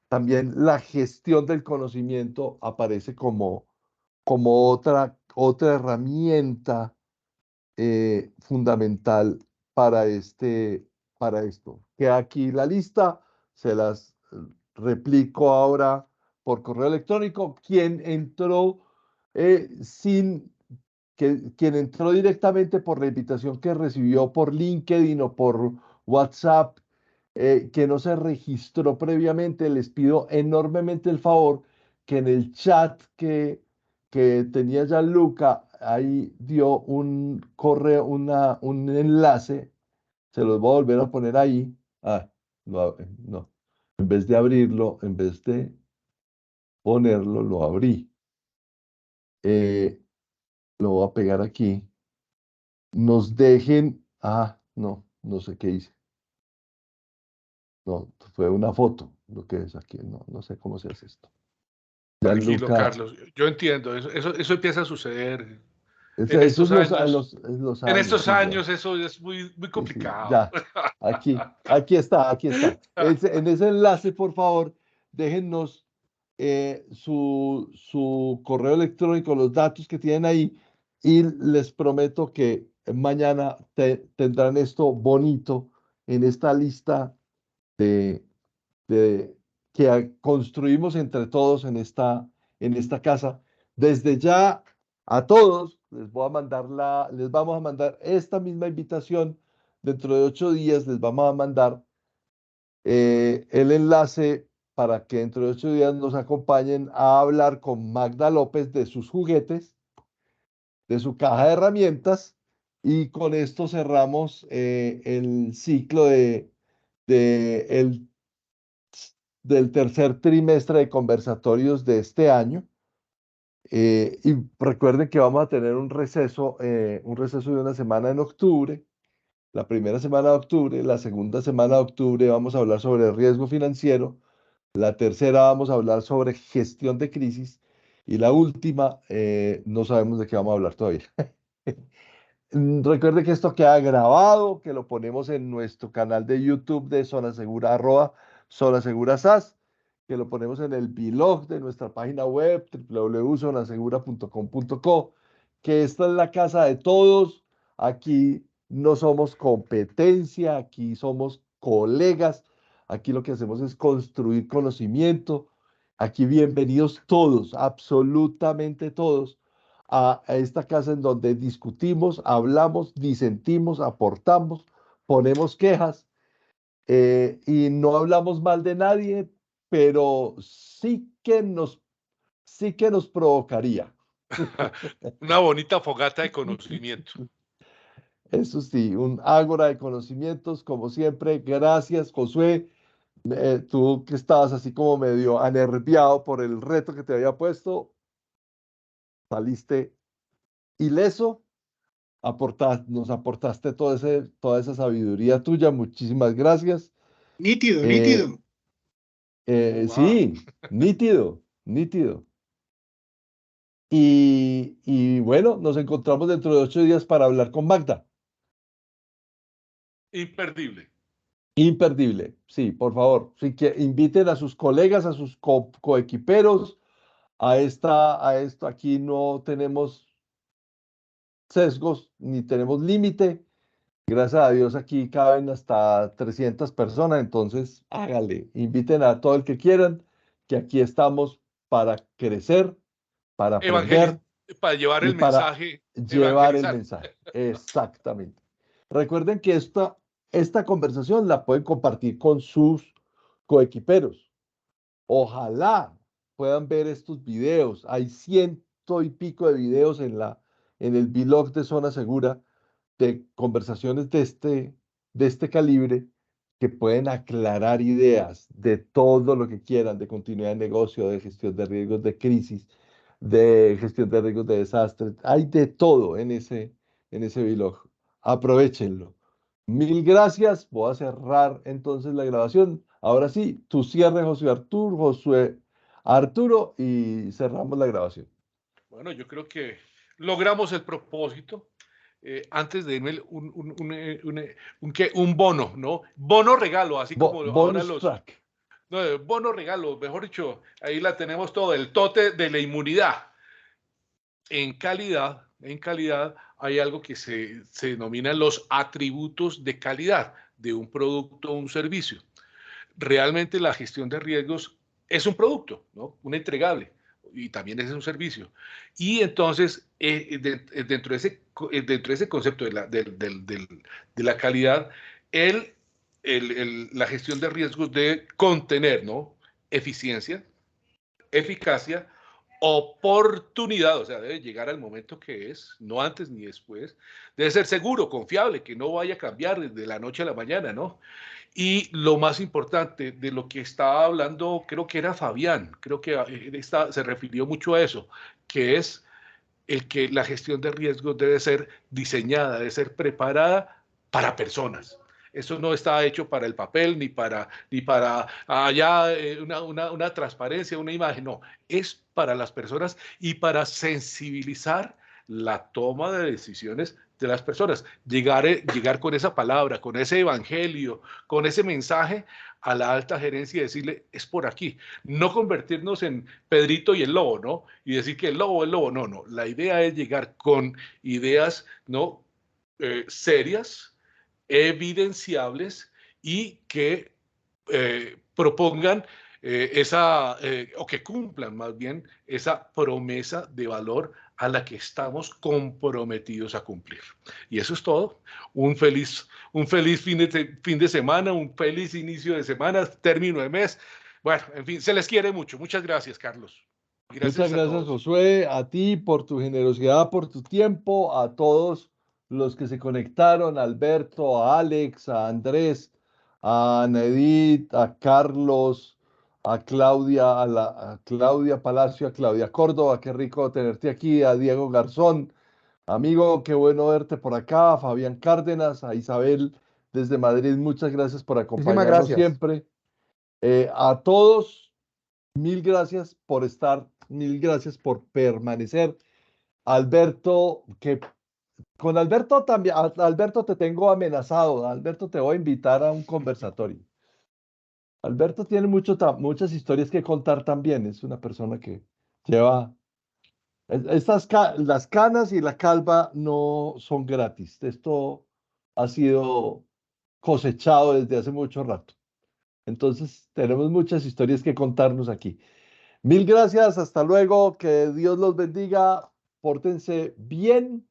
también la gestión del conocimiento aparece como otra herramienta fundamental para esto. Que aquí la lista, se las replico ahora por correo electrónico. Quien entró quien entró directamente por la invitación que recibió por LinkedIn o por WhatsApp, que no se registró previamente, les pido enormemente el favor que en el chat que tenía ya Luca, ahí dio un correo, un enlace, se los voy a volver a poner ahí. No, en vez de abrirlo, en vez de ponerlo, lo abrí. Lo voy a pegar aquí. Nos dejen, no sé qué hice. No, fue una foto, lo que es aquí, no sé cómo se hace esto. Tranquilo, Carlos, yo entiendo, eso empieza a suceder. En estos años eso es muy complicado. Ya, aquí está. En ese enlace, por favor, déjennos su correo electrónico, los datos que tienen ahí, y les prometo que mañana tendrán esto bonito en esta lista que construimos entre todos en esta casa. Desde ya a todos les vamos a mandar esta misma invitación. Dentro de 8 días les vamos a mandar el enlace para que dentro de 8 días nos acompañen a hablar con Magda López de sus juguetes, de su caja de herramientas, y con esto cerramos el ciclo del tercer trimestre de conversatorios de este año. Y recuerden que vamos a tener un receso de una semana en octubre. La primera semana de octubre, la segunda semana de octubre vamos a hablar sobre riesgo financiero, la tercera vamos a hablar sobre gestión de crisis y la última no sabemos de qué vamos a hablar todavía. Recuerde que esto queda grabado, que lo ponemos en nuestro canal de YouTube de Zona Segura, Zona Segura SAS, que lo ponemos en el blog de nuestra página web www.zonasegura.com.co, que esta es la casa de todos. Aquí no somos competencia, aquí somos colegas, aquí lo que hacemos es construir conocimiento. Aquí bienvenidos todos, absolutamente todos a esta casa en donde discutimos, hablamos, disentimos, aportamos, ponemos quejas y no hablamos mal de nadie, pero sí que nos provocaría. Una bonita fogata de conocimiento. Eso sí, un ágora de conocimientos, como siempre. Gracias, Josué. Tú que estabas así como medio anerviado por el reto que te había puesto, saliste ileso. Nos aportaste toda esa sabiduría tuya. Muchísimas gracias. Nítido, nítido. Wow. Sí, nítido, nítido. Y bueno, nos encontramos dentro de 8 días para hablar con Magda. Imperdible. Imperdible, sí, por favor. Sí, que inviten a sus colegas, a sus coequiperos a esto. Aquí no tenemos sesgos ni tenemos límite. Gracias a Dios aquí caben hasta 300 personas, entonces hágale, inviten a todo el que quieran, que aquí estamos para crecer, para aprender Para llevar y el para mensaje, llevar el evangelizar. mensaje. Exactamente. Recuerden que esta conversación la pueden compartir con sus coequiperos. Ojalá puedan ver estos videos. Hay 100 y pico de videos en el blog de Zona Segura de conversaciones de este calibre que pueden aclarar ideas de todo lo que quieran, de continuidad de negocio, de gestión de riesgos de crisis, de gestión de riesgos de desastres. Hay de todo en ese blog. Aprovechenlo. Mil gracias. Voy a cerrar entonces la grabación. Ahora sí, tu cierre, Josué Arturo, y cerramos la grabación. Bueno, yo creo que logramos el propósito. Antes de irme, un bono, ¿no? Bono regalo, así como ahora Bonus los... track. No, bono regalo, mejor dicho, ahí la tenemos todo, el tote de la inmunidad. En calidad hay algo que se denomina los atributos de calidad de un producto o un servicio. Realmente la gestión de riesgos es un producto, ¿no? Un entregable, y también es un servicio. Y entonces, dentro de ese concepto de la calidad, la gestión de riesgos debe contener, ¿no? Eficiencia, eficacia, oportunidad, o sea, debe llegar al momento que es, no antes ni después, debe ser seguro, confiable, que no vaya a cambiar desde la noche a la mañana, ¿no? Y lo más importante de lo que estaba hablando, creo que era Fabián, creo que se refirió mucho a eso, que es el que la gestión de riesgos debe ser diseñada, debe ser preparada para personas. Eso no está hecho para el papel, ni para allá una transparencia, una imagen, no, es para las personas y para sensibilizar la toma de decisiones de las personas, llegar con esa palabra, con ese evangelio, con ese mensaje a la alta gerencia y decirle, es por aquí. No convertirnos en Pedrito y el lobo, ¿no? Y decir que el lobo, no, no. La idea es llegar con ideas, ¿no? Serias, evidenciables y que propongan o que cumplan más bien esa promesa de valor a la que estamos comprometidos a cumplir. Y eso es todo. Un feliz fin de semana, un feliz inicio de semana, término de mes. Bueno, en fin, se les quiere mucho. Muchas gracias, Carlos. Muchas gracias, Josué, a ti por tu generosidad, por tu tiempo, a todos los que se conectaron, a Alberto, a Alex, a Andrés, a Nedit, a Carlos, a Claudia, a Claudia Palacio, a Claudia Córdoba, qué rico tenerte aquí, a Diego Garzón, amigo, qué bueno verte por acá, a Fabián Cárdenas, a Isabel desde Madrid, muchas gracias por acompañarnos gracias. siempre. A todos, mil gracias por estar, mil gracias por permanecer. Alberto, que con Alberto también, Alberto te tengo amenazado, Alberto te voy a invitar a un conversatorio. Alberto tiene muchas historias que contar también, es una persona que lleva, las canas y la calva no son gratis, esto ha sido cosechado desde hace mucho rato. Entonces, tenemos muchas historias que contarnos aquí. Mil gracias, hasta luego, que Dios los bendiga, pórtense bien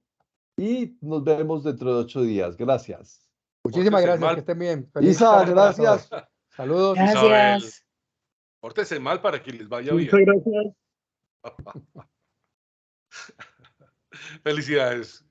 y nos vemos dentro de 8 días. Gracias. Muchísimas Pórtese gracias, mal. que estén bien. Feliz Isa, tarde para gracias. todos. Saludos. Isabel, pórtese mal para que les vaya bien. Muchas gracias. Felicidades.